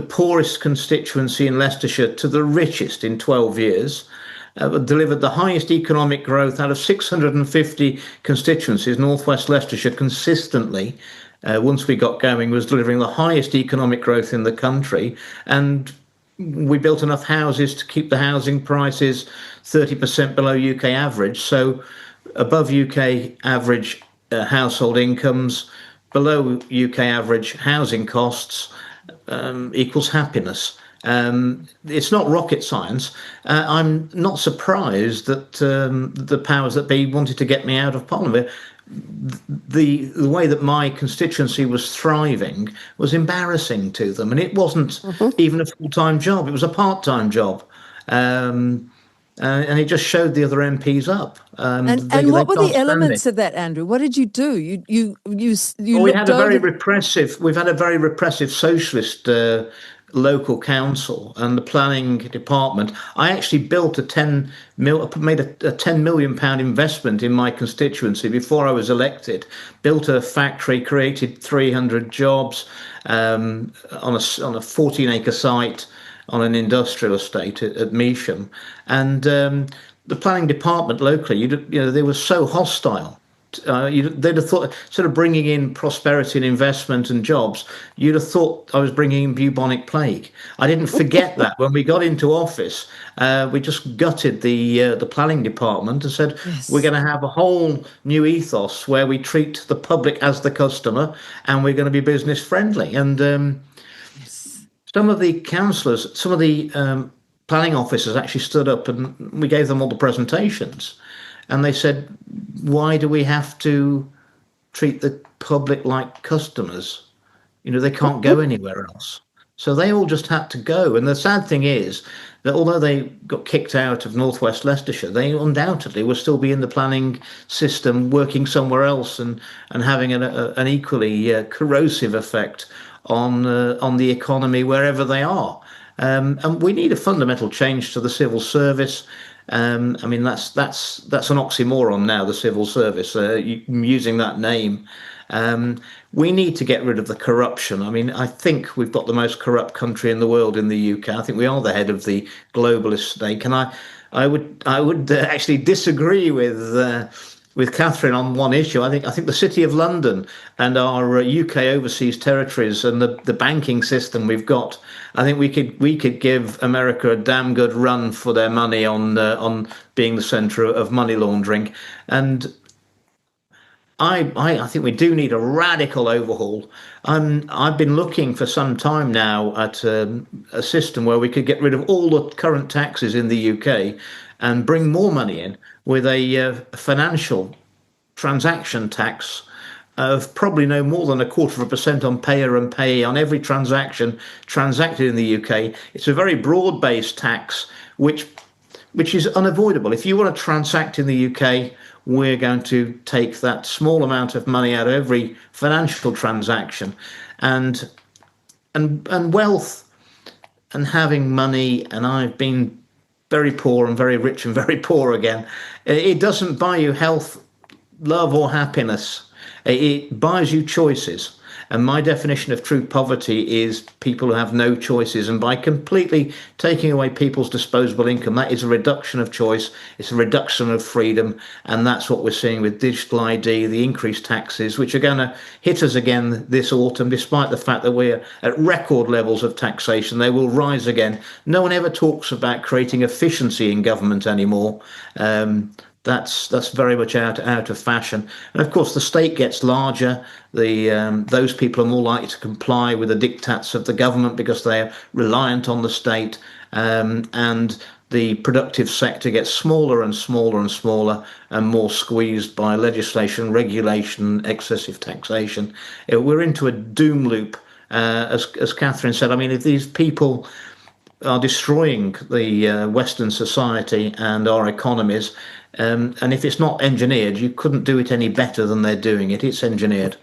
Speaker 3: poorest constituency in Leicestershire to the richest in 12 years. Delivered the highest economic growth out of 650 constituencies. Northwest Leicestershire consistently, once we got going, was delivering the highest economic growth in the country. And we built enough houses to keep the housing prices 30% below UK average. So above UK average household incomes, below UK average housing costs equals happiness. It's not rocket science. I'm not surprised that the powers that be wanted to get me out of Parliament. The way that my constituency was thriving was embarrassing to them, and it wasn't even a full-time job. It was a part-time job. And it just showed the other MPs up.
Speaker 1: And what were the elements of that, Andrew? What did you do?
Speaker 3: Well, we've had a very repressive socialist local council and the planning department. I actually built made a £10 million investment in my constituency before I was elected. Built a factory, created 300 jobs on a 14-acre site on an industrial estate at Measham, and the planning department locally, they were so hostile. They'd have thought, instead of bringing in prosperity and investment and jobs, you'd have thought I was bringing in bubonic plague. I didn't forget that when we got into office. We just gutted the planning department and said, yes, we're going to have a whole new ethos where we treat the public as the customer, and we're going to be business friendly. And some of the councillors, some of the planning officers actually stood up, and we gave them all the presentations. And they said, why do we have to treat the public like customers? They can't go anywhere else. So they all just had to go. And the sad thing is that although they got kicked out of Northwest Leicestershire, they undoubtedly will still be in the planning system, working somewhere else and having an equally corrosive effect on the economy wherever they are. And we need a fundamental change to the civil service. I mean, that's an oxymoron now, the civil service, using that name. We need to get rid of the corruption. I mean, I think we've got the most corrupt country in the world in the UK. I think we are the head of the globalist snake. And I would actually disagree with Catherine on one issue. I think the City of London and our UK overseas territories and the banking system we've got, I think we could give America a damn good run for their money on being the centre of money laundering. And I think we do need a radical overhaul. I've been looking for some time now at a system where we could get rid of all the current taxes in the UK and bring more money in with a financial transaction tax of probably no more than 0.25% on payer and payee on every transaction transacted in the UK. It's a very broad-based tax, which is unavoidable. If you want to transact in the UK, we're going to take that small amount of money out of every financial transaction, and wealth and having money. And I've been very poor and very rich and very poor again. It doesn't buy you health, love, or happiness. It buys you choices. And my definition of true poverty is people who have no choices. And by completely taking away people's disposable income, that is a reduction of choice. It's a reduction of freedom. And that's what we're seeing with digital ID, the increased taxes, which are going to hit us again this autumn, despite the fact that we're at record levels of taxation. They will rise again. No one ever talks about creating efficiency in government anymore. that's very much out of fashion. And of course, the state gets larger. Those people are more likely to comply with the diktats of the government because they're reliant on the state, and the productive sector gets smaller and smaller and smaller and more squeezed by legislation, regulation, excessive taxation. We're into a doom loop, as Catherine said. I mean, if these people are destroying the Western society and our economies, and if it's not engineered, you couldn't do it any better than they're doing it. It's engineered.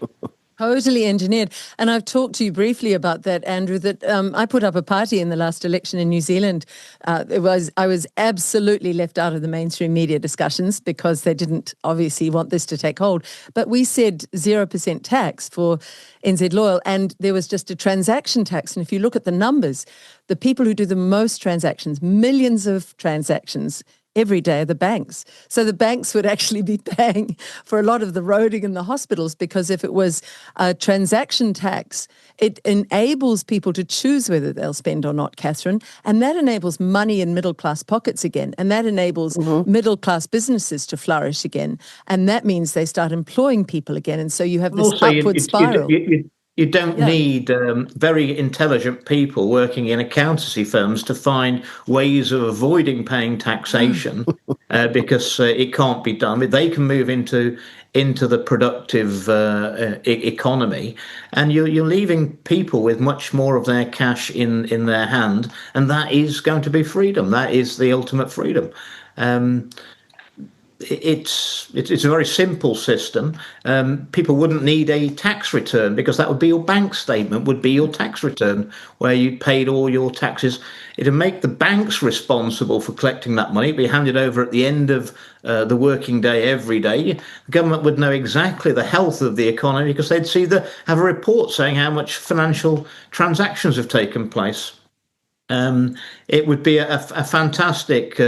Speaker 1: Totally engineered. And I've talked to you briefly about that, Andrew, that I put up a party in the last election in New Zealand. I was absolutely left out of the mainstream media discussions because they didn't obviously want this to take hold. But we said 0% tax for NZ Loyal, and there was just a transaction tax. And if you look at the numbers, the people who do the most transactions, millions of transactions every day, are the banks. So the banks would actually be paying for a lot of the roading in the hospitals, because if it was a transaction tax, it enables people to choose whether they'll spend or not, Catherine, and that enables money in middle-class pockets again, and that enables middle-class businesses to flourish again, and that means they start employing people again, and so you have this
Speaker 3: Also,
Speaker 1: upward spiral.
Speaker 3: you don't need very intelligent people working in accountancy firms to find ways of avoiding paying taxation because it can't be done. They can move into the productive economy, and you're leaving people with much more of their cash in their hand, and that is going to be freedom. That is the ultimate freedom. It's a very simple system. People wouldn't need a tax return because that would be your bank statement, would be your tax return where you paid all your taxes. It'd make the banks responsible for collecting that money. It'd be handed over at the end of the working day every day. The government would know exactly the health of the economy because they'd have a report saying how much financial transactions have taken place. It would be a fantastic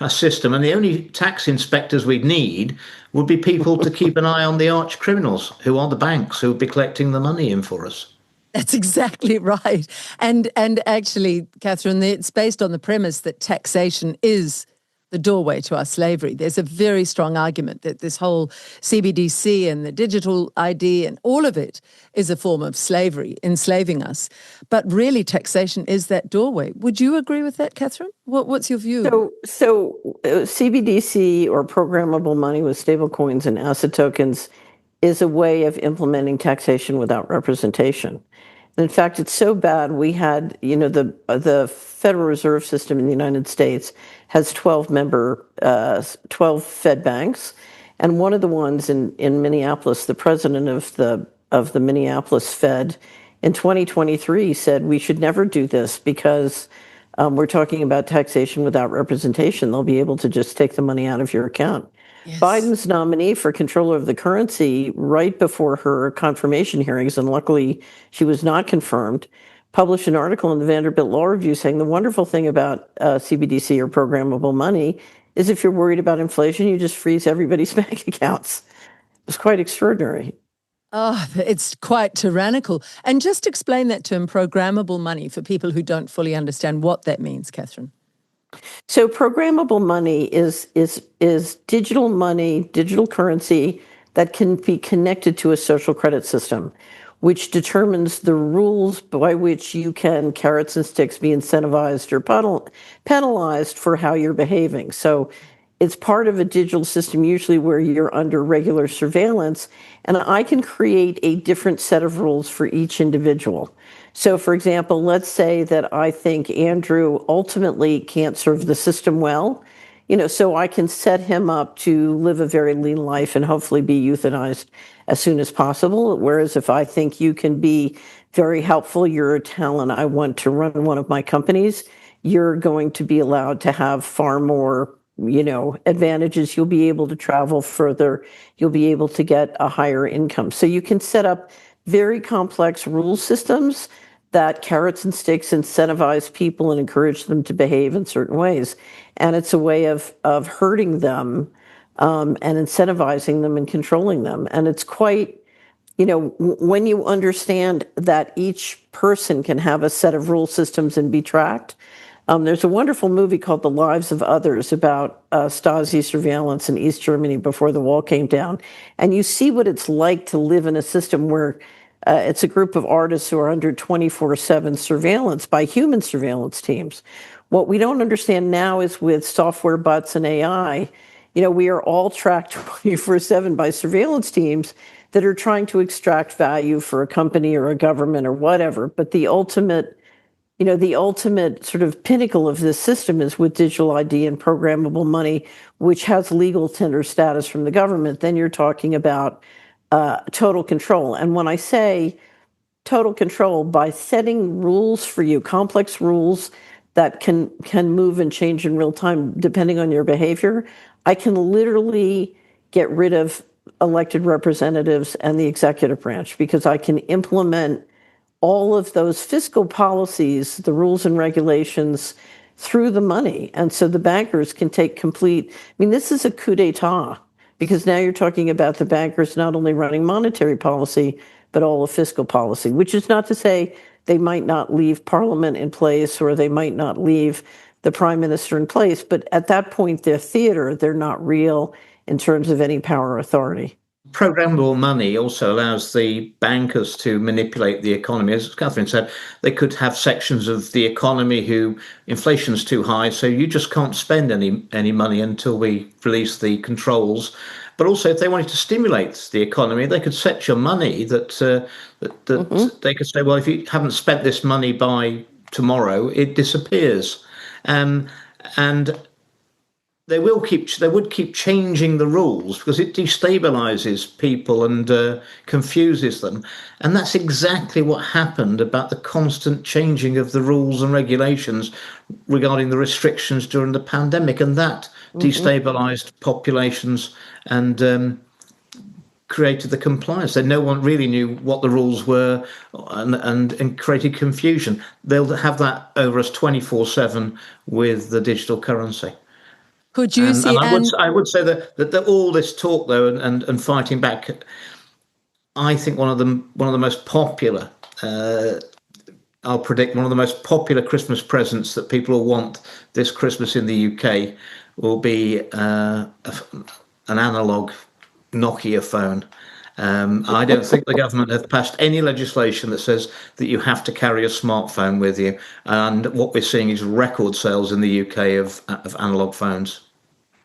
Speaker 3: system, and the only tax inspectors we'd need would be people to keep an eye on the arch criminals, who are the banks, who would be collecting the money in for us.
Speaker 1: That's exactly right. And actually, Catherine, it's based on the premise that taxation is the doorway to our slavery. There's a very strong argument that this whole CBDC and the digital ID and all of it is a form of slavery, enslaving us. But really, taxation is that doorway. Would you agree with that, Catherine? What's your view?
Speaker 2: So CBDC, or programmable money with stablecoins and asset tokens, is a way of implementing taxation without representation. In fact, it's so bad. We had, the Federal Reserve System in the United States has 12 Fed banks, and one of the ones in Minneapolis, the president of the Minneapolis Fed in 2023 said we should never do this because we're talking about taxation without representation. They'll be able to just take the money out of your account. Yes. Biden's nominee for controller of the currency, right before her confirmation hearings, and luckily she was not confirmed, published an article in the Vanderbilt Law Review saying the wonderful thing about CBDC, or programmable money, is if you're worried about inflation, you just freeze everybody's bank accounts. It was quite extraordinary.
Speaker 1: Oh, it's quite tyrannical. And just explain that term, programmable money, for people who don't fully understand what that means, Catherine.
Speaker 2: So programmable money is digital money, digital currency that can be connected to a social credit system, which determines the rules by which you can, carrots and sticks, be incentivized or penalized for how you're behaving. So it's part of a digital system, usually where you're under regular surveillance, and I can create a different set of rules for each individual. So, for example, let's say that I think Andrew ultimately can't serve the system well, so I can set him up to live a very lean life and hopefully be euthanized as soon as possible. Whereas if I think you can be very helpful, you're a talent, I want to run one of my companies, you're going to be allowed to have far more advantages. You'll be able to travel further. You'll be able to get a higher income. So you can set up very complex rule systems that carrots and sticks incentivize people and encourage them to behave in certain ways. And it's a way of hurting them and incentivizing them and controlling them. And it's quite, when you understand that each person can have a set of rule systems and be tracked, There's a wonderful movie called The Lives of Others about Stasi surveillance in East Germany before the wall came down. And you see what it's like to live in a system where it's a group of artists who are under 24/7 surveillance by human surveillance teams. What we don't understand now is with software bots and AI, we are all tracked 24/7 by surveillance teams that are trying to extract value for a company or a government or whatever. But the ultimate sort of pinnacle of this system is with digital ID and programmable money, which has legal tender status from the government. Then you're talking about total control. And when I say total control, by setting rules for you, complex rules that can move and change in real time depending on your behavior, I can literally get rid of elected representatives and the executive branch because I can implement all of those fiscal policies, the rules and regulations through the money. And so the bankers can take this is a coup d'etat because now you're talking about the bankers not only running monetary policy, but all of fiscal policy, which is not to say they might not leave parliament in place or they might not leave the prime minister in place. But at that point, they're theater, they're not real in terms of any power or authority.
Speaker 3: Programmable money also allows the bankers to manipulate the economy. As Catherine said, they could have sections of the economy who inflation's too high, so you just can't spend any money until we release the controls. But also, if they wanted to stimulate the economy, they could set your money that they could say, well, if you haven't spent this money by tomorrow, it disappears. And they would keep changing the rules because it destabilizes people and confuses them. And that's exactly what happened about the constant changing of the rules and regulations regarding the restrictions during the pandemic. And that destabilized populations and created the compliance. That no one really knew what the rules were and created confusion. They'll have that over us 24/7 with the digital currency.
Speaker 1: Could you see?
Speaker 3: And I would say that all this talk though and fighting back, I think one of the most popular, I'll predict one of the most popular Christmas presents that people will want this Christmas in the UK will be an analog Nokia phone. I don't think the government have passed any legislation that says that you have to carry a smartphone with you. And what we're seeing is record sales in the UK of analog phones.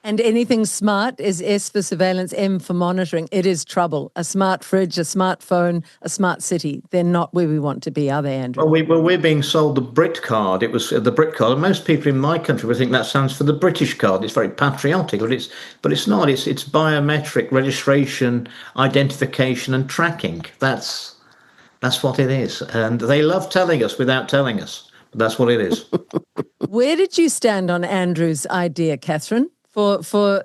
Speaker 1: And anything smart is S for surveillance, M for monitoring. It is trouble. A smart fridge, a smartphone, a smart city. They're not where we want to be, are they, Andrew?
Speaker 3: Well, we're being sold the Brit card. It was the Brit card. And most people in my country would think that stands for the British card. It's very patriotic, but it's not. It's biometric registration, identification, and tracking. That's what it is. And they love telling us without telling us. But that's what it is.
Speaker 1: Where did you stand on Andrew's idea, Catherine, for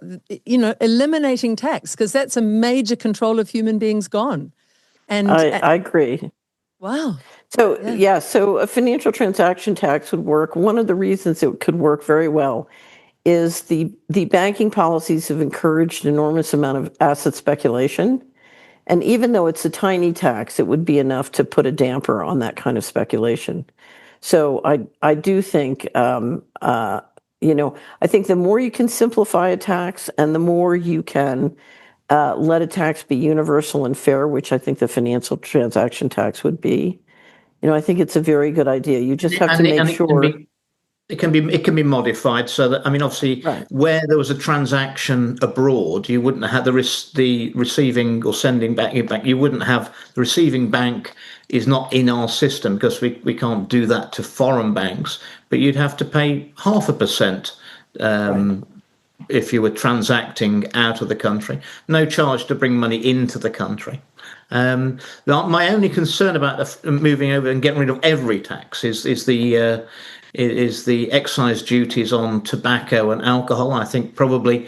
Speaker 1: eliminating tax? Because that's a major control of human beings gone. And
Speaker 2: I agree.
Speaker 1: Wow.
Speaker 2: So so a financial transaction tax would work. One of the reasons it could work very well is the banking policies have encouraged an enormous amount of asset speculation. And even though it's a tiny tax, it would be enough to put a damper on that kind of speculation. So I do think I think the more you can simplify a tax and the more you can let a tax be universal and fair, which I think the financial transaction tax would be, I think it's a very good idea. You just have to make sure.
Speaker 3: It can be modified so that, obviously,
Speaker 2: Right.
Speaker 3: where there was a transaction abroad, you wouldn't have the receiving or sending back. You wouldn't have the receiving bank is not in our system because we can't do that to foreign banks. But you'd have to pay 0.5% if you were transacting out of the country. No charge to bring money into the country. My only concern about moving over and getting rid of every tax is the excise duties on tobacco and alcohol. I think probably,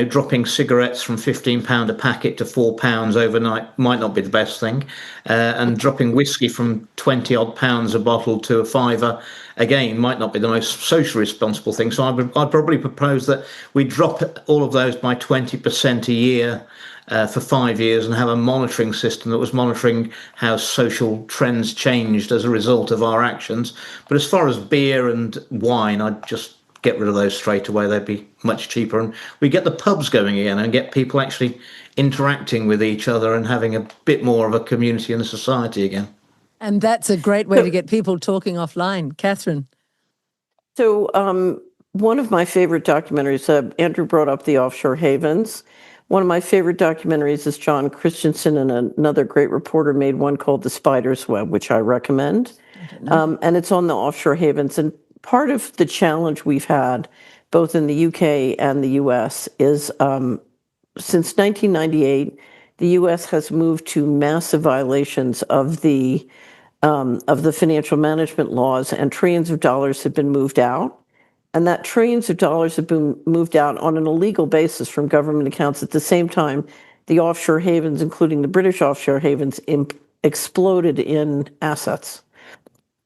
Speaker 3: dropping cigarettes from £15 a packet to £4 overnight might not be the best thing, and dropping whiskey from 20 odd pounds a bottle to a fiver again might not be the most socially responsible thing. So I'd probably propose that we drop all of those by 20% a year. For 5 years, and have a monitoring system that was monitoring how social trends changed as a result of our actions. But as far as beer and wine, I'd just get rid of those straight away. They'd be much cheaper, and we get the pubs going again and get people actually interacting with each other and having a bit more of a community and a society again.
Speaker 1: And that's a great way to get people talking offline. Catherine.
Speaker 2: So one of my favorite documentaries, Andrew brought up the offshore havens. One of my favorite documentaries is John Christensen, and another great reporter made one called The Spider's Web, which I recommend. And it's on the offshore havens. And part of the challenge we've had, both in the UK and the US, is since 1998, the US has moved to massive violations of the financial management laws, and trillions of dollars have been moved out. And that trillions of dollars have been moved out on an illegal basis from government accounts. At the same time, the offshore havens, including the British offshore havens, exploded in assets.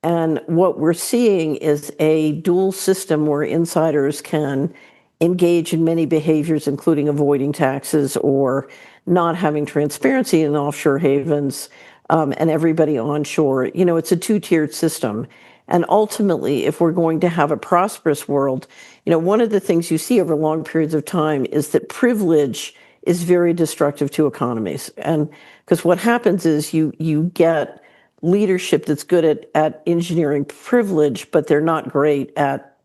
Speaker 2: And what we're seeing is a dual system where insiders can engage in many behaviors, including avoiding taxes or not having transparency in offshore havens, and everybody onshore. It's a two-tiered system. And ultimately, if we're going to have a prosperous world, one of the things you see over long periods of time is that privilege is very destructive to economies. And because what happens is you get leadership that's good at engineering privilege, but they're not great at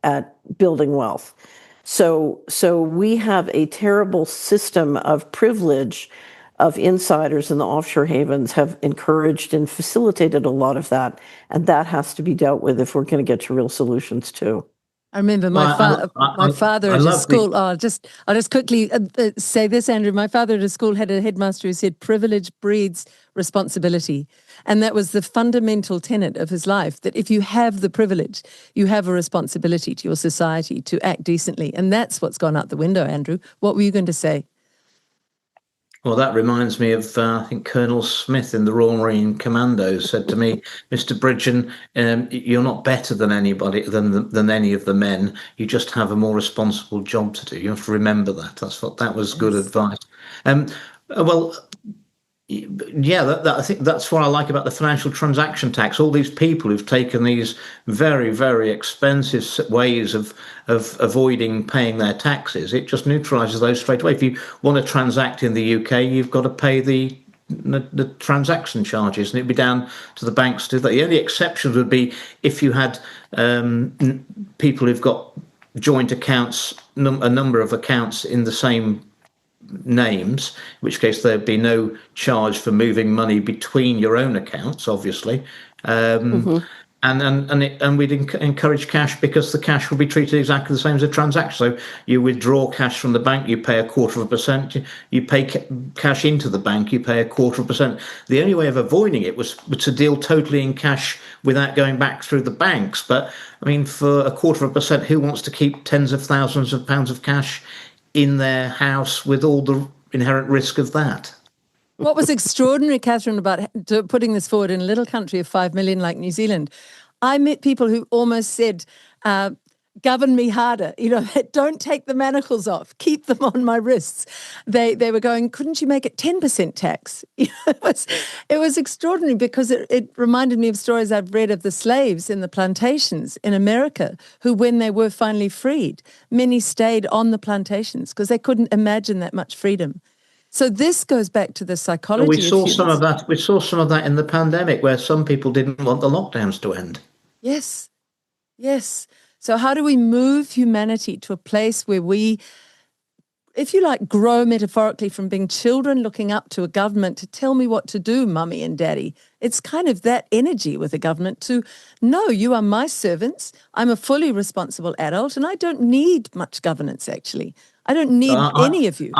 Speaker 2: building wealth. So we have a terrible system of privilege of insiders, and the offshore havens have encouraged and facilitated a lot of that. And that has to be dealt with if we're going to get to real solutions too.
Speaker 1: I remember my father at his school. I'll just quickly say this, Andrew. My father at his school had a headmaster who said privilege breeds responsibility. And that was the fundamental tenet of his life, that if you have the privilege, you have a responsibility to your society to act decently. And that's what's gone out the window, Andrew. What were you going to say?
Speaker 3: Well, that reminds me of, I think Colonel Smith in the Royal Marine Commandos said to me, Mr. Bridgen, you're not better than anybody, than any of the men. You just have a more responsible job to do. You have to remember that. That was good advice. Well, yeah, I think that's what I like about the financial transaction tax. All these people who've taken these very, very expensive ways of avoiding paying their taxes, it just neutralises those straight away. If you want to transact in the UK, you've got to pay the transaction charges, and it'd be down to the banks to do that. The only exceptions would be if you had people who've got joint accounts, a number of accounts in the same names, in which case there'd be no charge for moving money between your own accounts, obviously. And we'd encourage cash, because the cash will be treated exactly the same as a transaction. So you withdraw cash from the bank, you pay 0.25%. You pay cash into the bank, you pay 0.25%. The only way of avoiding it was to deal totally in cash without going back through the banks. But I mean, for 0.25%, who wants to keep tens of thousands of pounds of cash in their house with all the inherent risk of that?
Speaker 1: What was extraordinary, Catherine, about putting this forward in a little country of 5 million like New Zealand, I met people who almost said, govern me harder, don't take the manacles off, keep them on my wrists. They were going, couldn't you make it 10% tax? It was extraordinary, because it reminded me of stories I've read of the slaves in the plantations in America, who, when they were finally freed, many stayed on the plantations because they couldn't imagine that much freedom. So this goes back to the psychology.
Speaker 3: We saw some of that. We saw some of that in the pandemic, where some people didn't want the lockdowns to end.
Speaker 1: Yes. So how do we move humanity to a place where we, if you like, grow metaphorically from being children looking up to a government to tell me what to do, mummy and daddy? It's kind of that energy with a government to, no, you are my servants. I'm a fully responsible adult, and I don't need much governance, actually. I don't need any of you.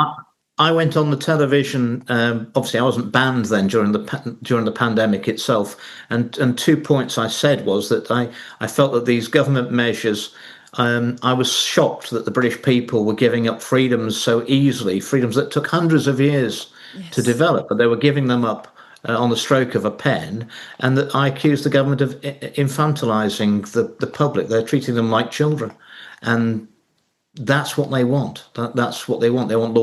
Speaker 3: I went on the television. Obviously, I wasn't banned then during the pandemic itself. And 2 points I said was that I felt that these government measures I was shocked that the British people were giving up freedoms so easily, freedoms that took hundreds of years to develop, but they were giving them up on the stroke of a pen. And that I accused the government of infantilizing the public. They're treating them like children. And that's what they want. That's what they want. They want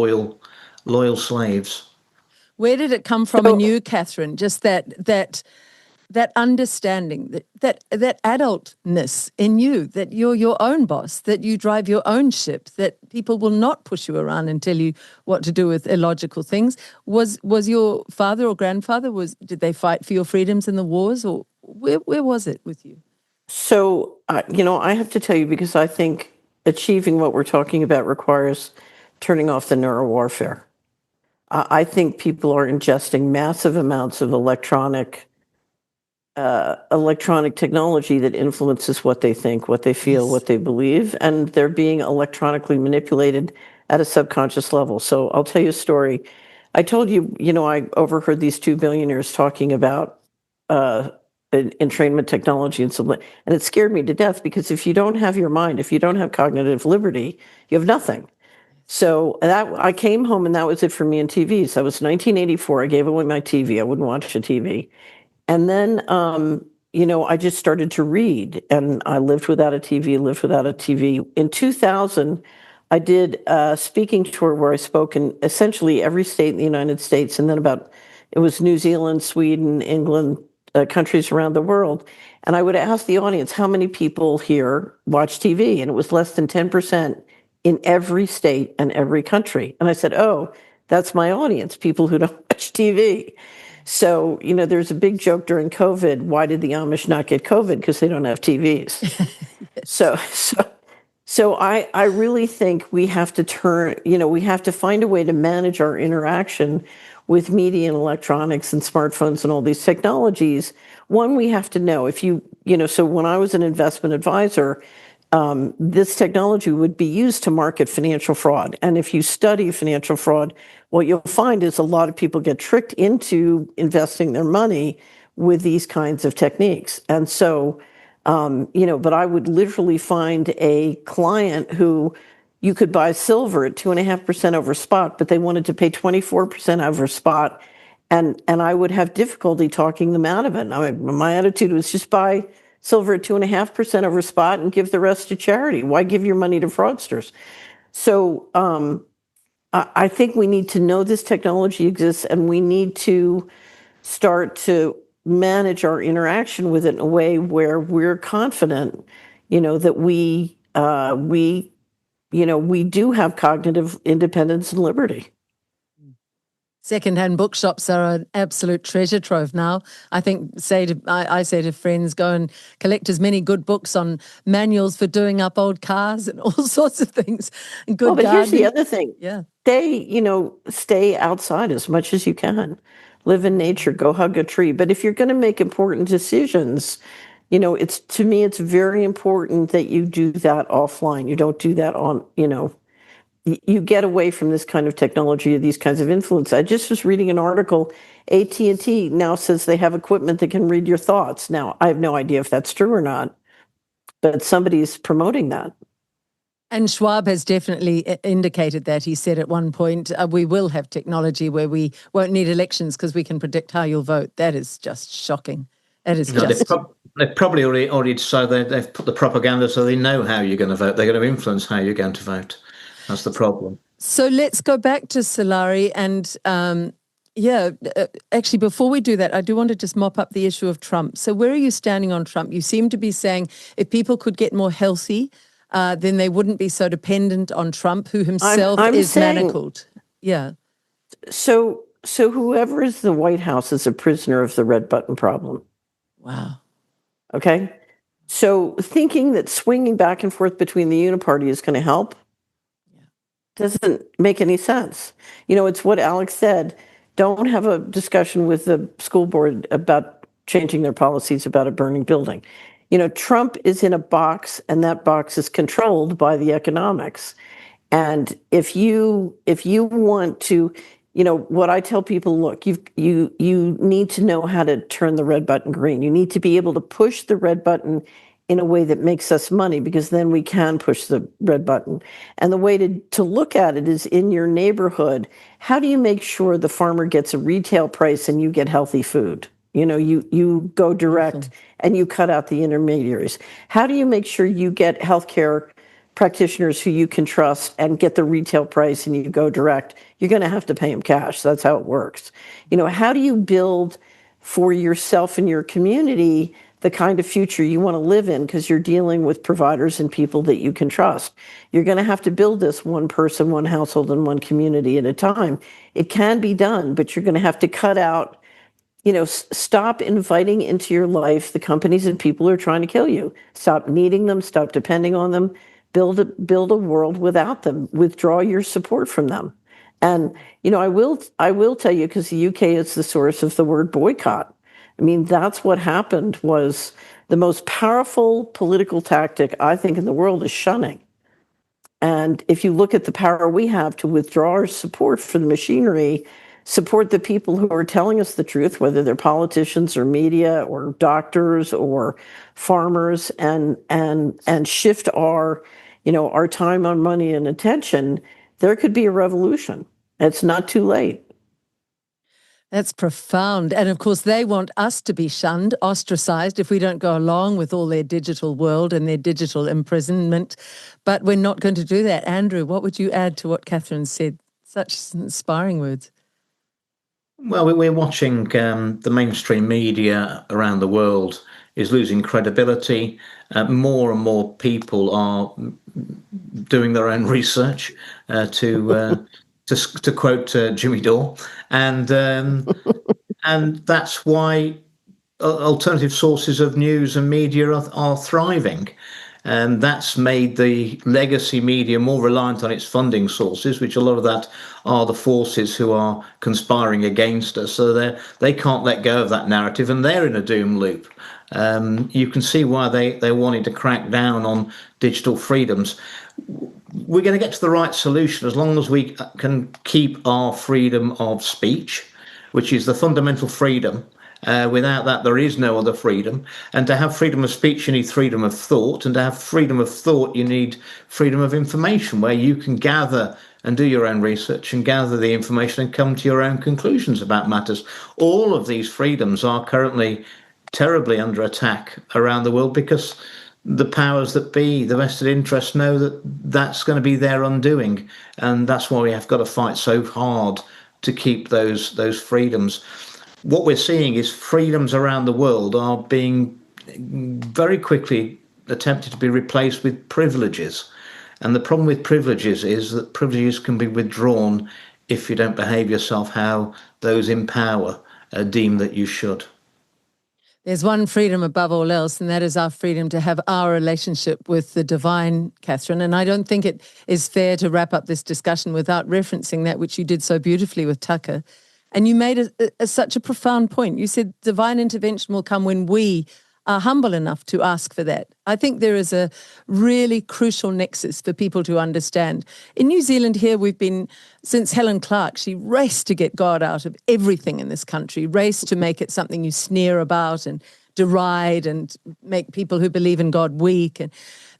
Speaker 3: loyal slaves.
Speaker 1: Where did it come from in you, Catherine? Just that understanding, that adultness in you, that you're your own boss, that you drive your own ship, that people will not push you around and tell you what to do with illogical things. Was your father or grandfather, did they fight for your freedoms in the wars, or where was it with you?
Speaker 2: So, I have to tell you, because I think achieving what we're talking about requires turning off the neurowarfare. I think people are ingesting massive amounts of electronic technology that influences what they think, what they feel, what they believe, and they're being electronically manipulated at a subconscious level. So I'll tell you a story. I told you, I overheard these two billionaires talking about entrainment technology and it scared me to death, because if you don't have your mind, if you don't have cognitive liberty, you have nothing. So I came home and that was it for me in TVs. That was 1984. I gave away my TV. I wouldn't watch a TV. And then, I just started to read, and I lived without a TV. In 2000, I did a speaking tour where I spoke in essentially every state in the United States, and then it was New Zealand, Sweden, England, countries around the world. And I would ask the audience, how many people here watch TV? And it was less than 10% in every state and every country. And I said, oh, that's my audience, people who don't watch TV. So, there's a big joke during COVID. Why did the Amish not get COVID? Because they don't have TVs. So I really think we have to we have to find a way to manage our interaction with media and electronics and smartphones and all these technologies. One, we have to know so when I was an investment advisor, this technology would be used to market financial fraud. And if you study financial fraud, what you'll find is a lot of people get tricked into investing their money with these kinds of techniques. And so, but I would literally find a client who you could buy silver at 2.5% over spot, but they wanted to pay 24% over spot. And I would have difficulty talking them out of it. My attitude was just buy silver at 2.5% over spot and give the rest to charity. Why give your money to fraudsters? So I think we need to know this technology exists, and we need to start to manage our interaction with it in a way where we're confident, that we do have cognitive independence and liberty.
Speaker 1: Secondhand bookshops are an absolute treasure trove now. I think I say to friends, go and collect as many good books on manuals for doing up old cars and all sorts of things. Good
Speaker 2: but here's the
Speaker 1: gardening.
Speaker 2: other thing.
Speaker 1: Yeah.
Speaker 2: Stay outside as much as you can. Live in nature, go hug a tree. But if you're going to make important decisions, to me, it's very important that you do that offline. You don't do that on, you get away from this kind of technology, these kinds of influence. I just was reading an article. AT&T now says they have equipment that can read your thoughts. Now, I have no idea if that's true or not, but somebody's promoting that.
Speaker 1: And Schwab has definitely indicated that. He said at one point, we will have technology where we won't need elections because we can predict how you'll vote. That is just shocking. That is
Speaker 3: They've probably already decided they've put the propaganda so they know how you're going to vote. They're going to influence how you're going to vote. That's the problem.
Speaker 1: So let's go back to Solari and actually, before we do that, I do want to just mop up the issue of Trump. So where are you standing on Trump? You seem to be saying if people could get more healthy, then they wouldn't be so dependent on Trump, who himself is manacled. Yeah.
Speaker 2: So whoever is the White House is a prisoner of the red button problem.
Speaker 1: Wow.
Speaker 2: Okay. So thinking that swinging back and forth between the uniparty is going to help doesn't make any sense. It's what Alex said. Don't have a discussion with the school board about changing their policies about a burning building. Trump is in a box, and that box is controlled by the economics. And if you want to, what I tell people, look, you need to know how to turn the red button green. You need to be able to push the red button in a way that makes us money, because then we can push the red button. And the way to look at it is in your neighborhood. How do you make sure the farmer gets a retail price and you get healthy food? You go direct and you cut out the intermediaries. How do you make sure you get healthcare practitioners who you can trust and get the retail price and you go direct? You're going to have to pay them cash. That's how it works. How do you build for yourself and your community the kind of future you want to live in, because you're dealing with providers and people that you can trust? You're going to have to build this one person, one household, and one community at a time. It can be done, but you're going to have to cut out, stop inviting into your life the companies and people who are trying to kill you. Stop needing them, stop depending on them, build a world without them, withdraw your support from them. And, I will tell you, because the UK is the source of the word boycott. I mean, that's what happened. Was the most powerful political tactic, I think, in the world is shunning. And if you look at the power we have to withdraw our support for the machinery, support the people who are telling us the truth, whether they're politicians or media or doctors or farmers, and shift our time, our money, and attention, there could be a revolution. It's not too late.
Speaker 1: That's profound. And of course, they want us to be shunned, ostracized, if we don't go along with all their digital world and their digital imprisonment. But we're not going to do that. Andrew, what would you add to what Catherine said? Such inspiring words.
Speaker 3: Well, we're watching the mainstream media around the world is losing credibility. More and more people are doing their own research, to quote Jimmy Dore, and that's why alternative sources of news and media are thriving. And that's made the legacy media more reliant on its funding sources, which a lot of that are the forces who are conspiring against us. So they can't let go of that narrative, and they're in a doom loop. You can see why they're wanting to crack down on digital freedoms. We're going to get to the right solution as long as we can keep our freedom of speech, which is the fundamental freedom. Without that, there is no other freedom. And to have freedom of speech, you need freedom of thought. And to have freedom of thought, you need freedom of information, where you can gather and do your own research and gather the information and come to your own conclusions about matters. All of these freedoms are currently terribly under attack around the world, because the powers that be, the vested interests, know that that's going to be their undoing. And that's why we have got to fight so hard to keep those freedoms. What we're seeing is freedoms around the world are being very quickly attempted to be replaced with privileges. And the problem with privileges is that privileges can be withdrawn if you don't behave yourself how those in power deem that you should.
Speaker 1: There's one freedom above all else, and that is our freedom to have our relationship with the divine, Catherine. And I don't think it is fair to wrap up this discussion without referencing that, which you did so beautifully with Tucker. And you made such a profound point. You said divine intervention will come when we are humble enough to ask for that. I think there is a really crucial nexus for people to understand. In New Zealand here, we've been, since Helen Clark, she raced to get God out of everything in this country, raced to make it something you sneer about and deride and make people who believe in God weak. And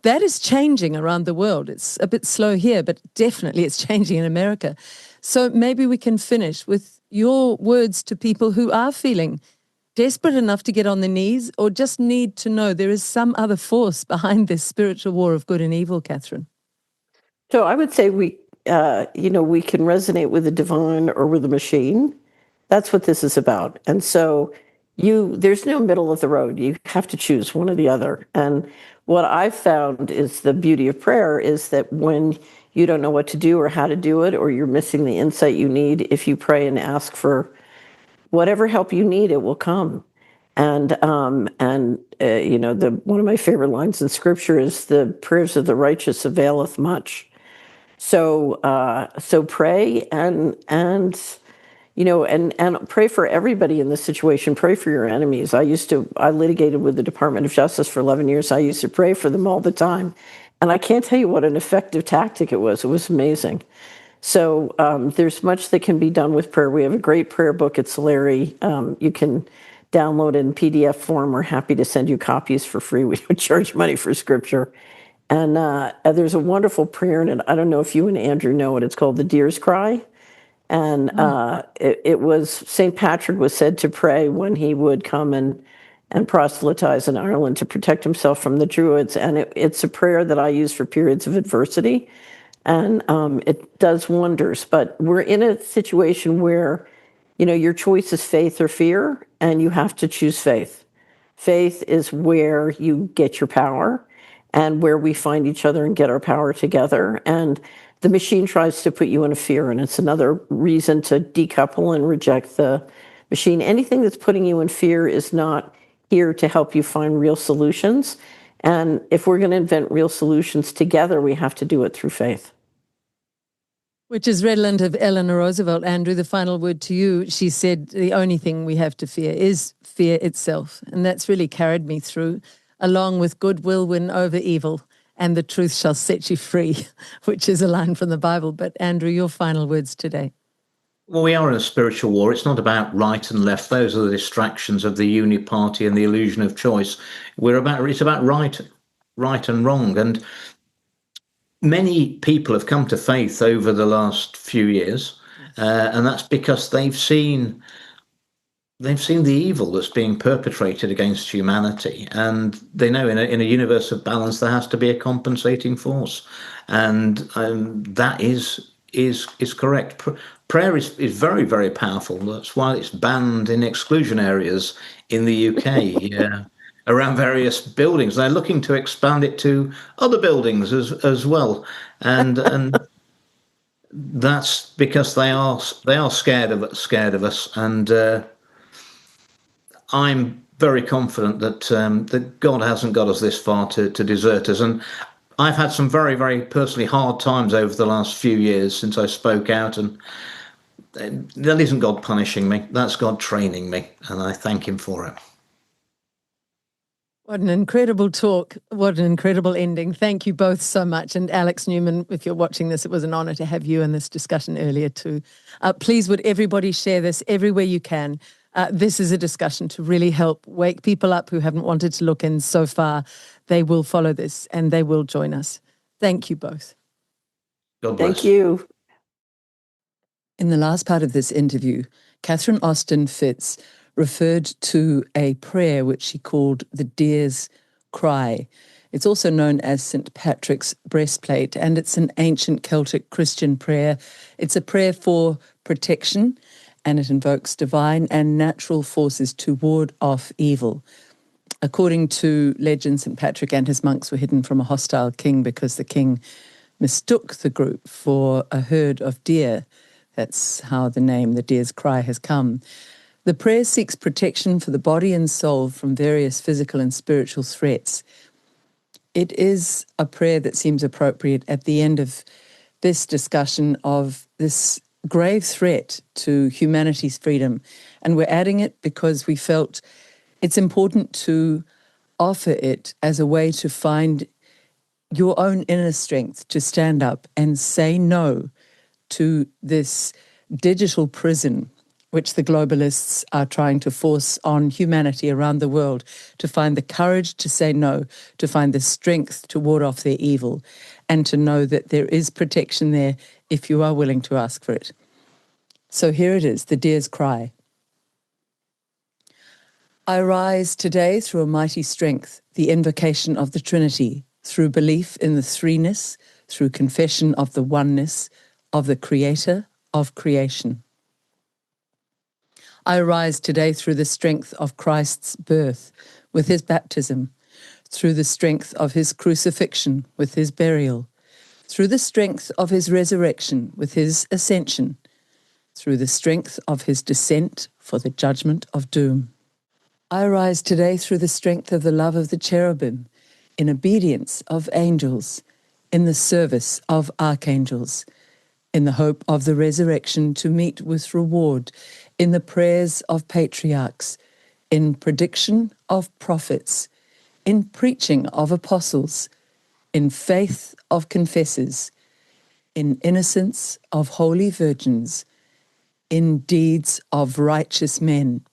Speaker 1: that is changing around the world. It's a bit slow here, but definitely it's changing in America. So maybe we can finish with your words to people who are feeling desperate enough to get on their knees, or just need to know there is some other force behind this spiritual war of good and evil, Catherine.
Speaker 2: So I would say we can resonate with the divine or with the machine. That's what this is about. And so there's no middle of the road. You have to choose one or the other. And what I've found is the beauty of prayer is that when you don't know what to do or how to do it, or you're missing the insight you need, if you pray and ask for whatever help you need, it will come. And one of my favorite lines in Scripture is, "The prayers of the righteous availeth much." So pray and pray for everybody in this situation. Pray for your enemies. I litigated with the Department of Justice for 11 years. I used to pray for them all the time, and I can't tell you what an effective tactic it was. It was amazing. So there's much that can be done with prayer. We have a great prayer book at Solari. You can download it in PDF form. We're happy to send you copies for free. We don't charge money for scripture. And there's a wonderful prayer in it. I don't know if you and Andrew know it. It's called the Deer's Cry. And it was St. Patrick was said to pray when he would come and proselytize in Ireland to protect himself from the Druids. And it's a prayer that I use for periods of adversity. And it does wonders. But we're in a situation where, your choice is faith or fear, and you have to choose faith. Faith is where you get your power and where we find each other and get our power together. And the machine tries to put you in a fear, and it's another reason to decouple and reject the machine. Anything that's putting you in fear is not here to help you find real solutions. And if we're going to invent real solutions together, we have to do it through faith.
Speaker 1: Which is redolent of Eleanor Roosevelt. Andrew, the final word to you. She said the only thing we have to fear is fear itself. And that's really carried me through, along with good will win over evil and the truth shall set you free, which is a line from the Bible. But Andrew, your final words today.
Speaker 3: Well, we are in a spiritual war. It's not about right and left. Those are the distractions of the uni party and the illusion of choice. It's about right and wrong. And many people have come to faith over the last few years, and that's because they've seen the evil that's being perpetrated against humanity, and they know in a universe of balance there has to be a compensating force, and that is correct. Prayer is very, very powerful. That's why it's banned in exclusion areas in the UK. Around various buildings. They're looking to expand it to other buildings as well, and that's because they are scared of us. And I'm very confident that God hasn't got us this far to desert us. And I've had some very, very personally hard times over the last few years since I spoke out, and that isn't God punishing me. That's God training me, and I thank Him for it.
Speaker 1: What an incredible talk. What an incredible ending. Thank you both so much. And Alex Newman, if you're watching this, it was an honor to have you in this discussion earlier too. Please, would everybody share this everywhere you can? This is a discussion to really help wake people up who haven't wanted to look in so far. They will follow this and they will join us. Thank you both.
Speaker 3: God bless.
Speaker 2: Thank you.
Speaker 1: In the last part of this interview, Catherine Austin Fitz referred to a prayer which she called the Deer's Cry. It's also known as St. Patrick's breastplate, and it's an ancient Celtic Christian prayer. It's a prayer for protection, and it invokes divine and natural forces to ward off evil. According to legend, St. Patrick and his monks were hidden from a hostile king because the king mistook the group for a herd of deer. That's how the name, the Deer's Cry, has come. The prayer seeks protection for the body and soul from various physical and spiritual threats. It is a prayer that seems appropriate at the end of this discussion of this grave threat to humanity's freedom. And we're adding it because we felt it's important to offer it as a way to find your own inner strength to stand up and say no to this digital prison which the globalists are trying to force on humanity around the world, to find the courage to say no, to find the strength to ward off their evil, and to know that there is protection there if you are willing to ask for it. So here it is, the Deer's Cry. I rise today through a mighty strength, the invocation of the Trinity, through belief in the threeness, through confession of the oneness of the Creator of creation. I rise today through the strength of Christ's birth with his baptism, through the strength of his crucifixion with his burial, through the strength of his resurrection with his ascension, through the strength of his descent for the judgment of doom. I rise today through the strength of the love of the cherubim, in obedience of angels, in the service of archangels, in the hope of the resurrection to meet with reward, in the prayers of patriarchs, in prediction of prophets, in preaching of apostles, in faith of confessors, in innocence of holy virgins, in deeds of righteous men.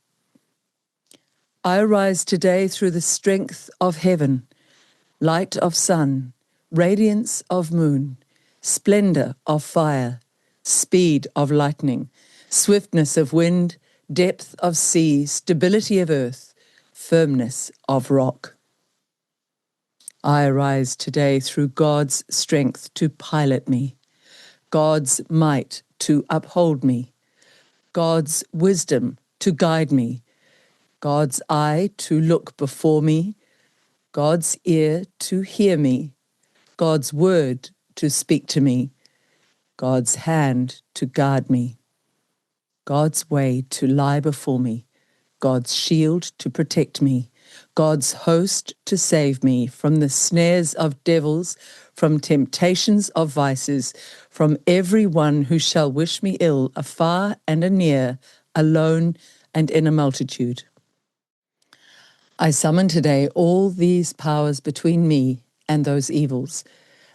Speaker 1: I arise today through the strength of heaven, light of sun, radiance of moon, splendor of fire, speed of lightning, swiftness of wind, depth of sea, stability of earth, firmness of rock. I arise today through God's strength to pilot me, God's might to uphold me, God's wisdom to guide me, God's eye to look before me, God's ear to hear me, God's word to speak to me, God's hand to guard me, God's way to lie before me, God's shield to protect me, God's host to save me from the snares of devils, from temptations of vices, from every one who shall wish me ill, afar and anear, alone and in a multitude. I summon today all these powers between me and those evils,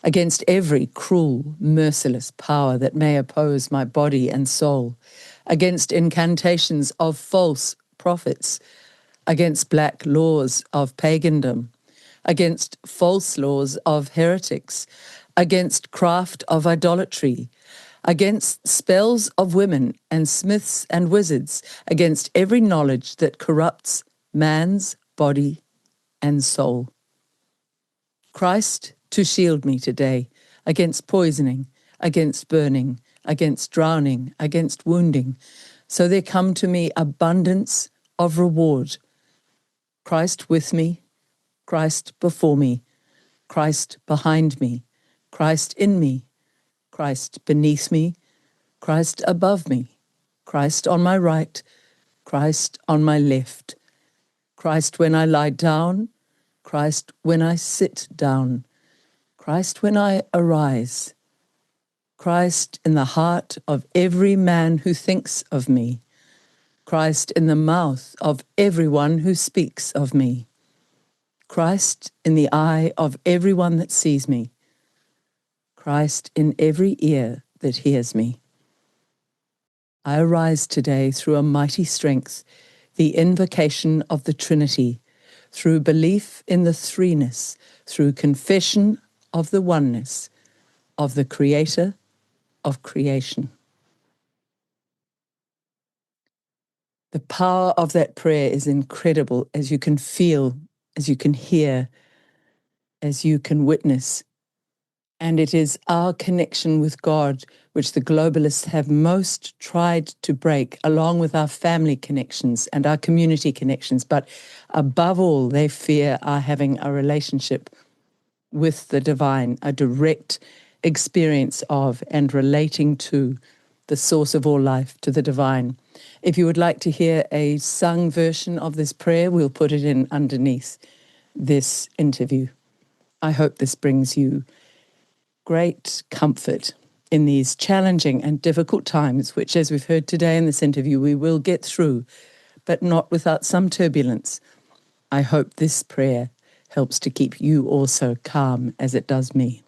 Speaker 1: against every cruel, merciless power that may oppose my body and soul, against incantations of false prophets, against black laws of pagandom, against false laws of heretics, against craft of idolatry, against spells of women and smiths and wizards, against every knowledge that corrupts man's body and soul. Christ to shield me today against poisoning, against burning, against drowning, against wounding, so there come to me abundance of reward. Christ with me, Christ before me, Christ behind me, Christ in me, Christ beneath me, Christ above me, Christ on my right, Christ on my left, Christ when I lie down, Christ when I sit down, Christ when I arise, Christ in the heart of every man who thinks of me, Christ in the mouth of everyone who speaks of me, Christ in the eye of everyone that sees me, Christ in every ear that hears me. I arise today through a mighty strength, the invocation of the Trinity, through belief in the threeness, through confession of the oneness of the Creator of creation. The power of that prayer is incredible, as you can feel, as you can hear, as you can witness. And it is our connection with God which the globalists have most tried to break, along with our family connections and our community connections. But above all, they fear our having a relationship with the divine, a direct experience of and relating to the source of all life, to the divine. If you would like to hear a sung version of this prayer, we'll put it in underneath this interview. I hope this brings you great comfort in these challenging and difficult times, which, as we've heard today in this interview, we will get through, but not without some turbulence. I hope this prayer helps to keep you also calm as it does me.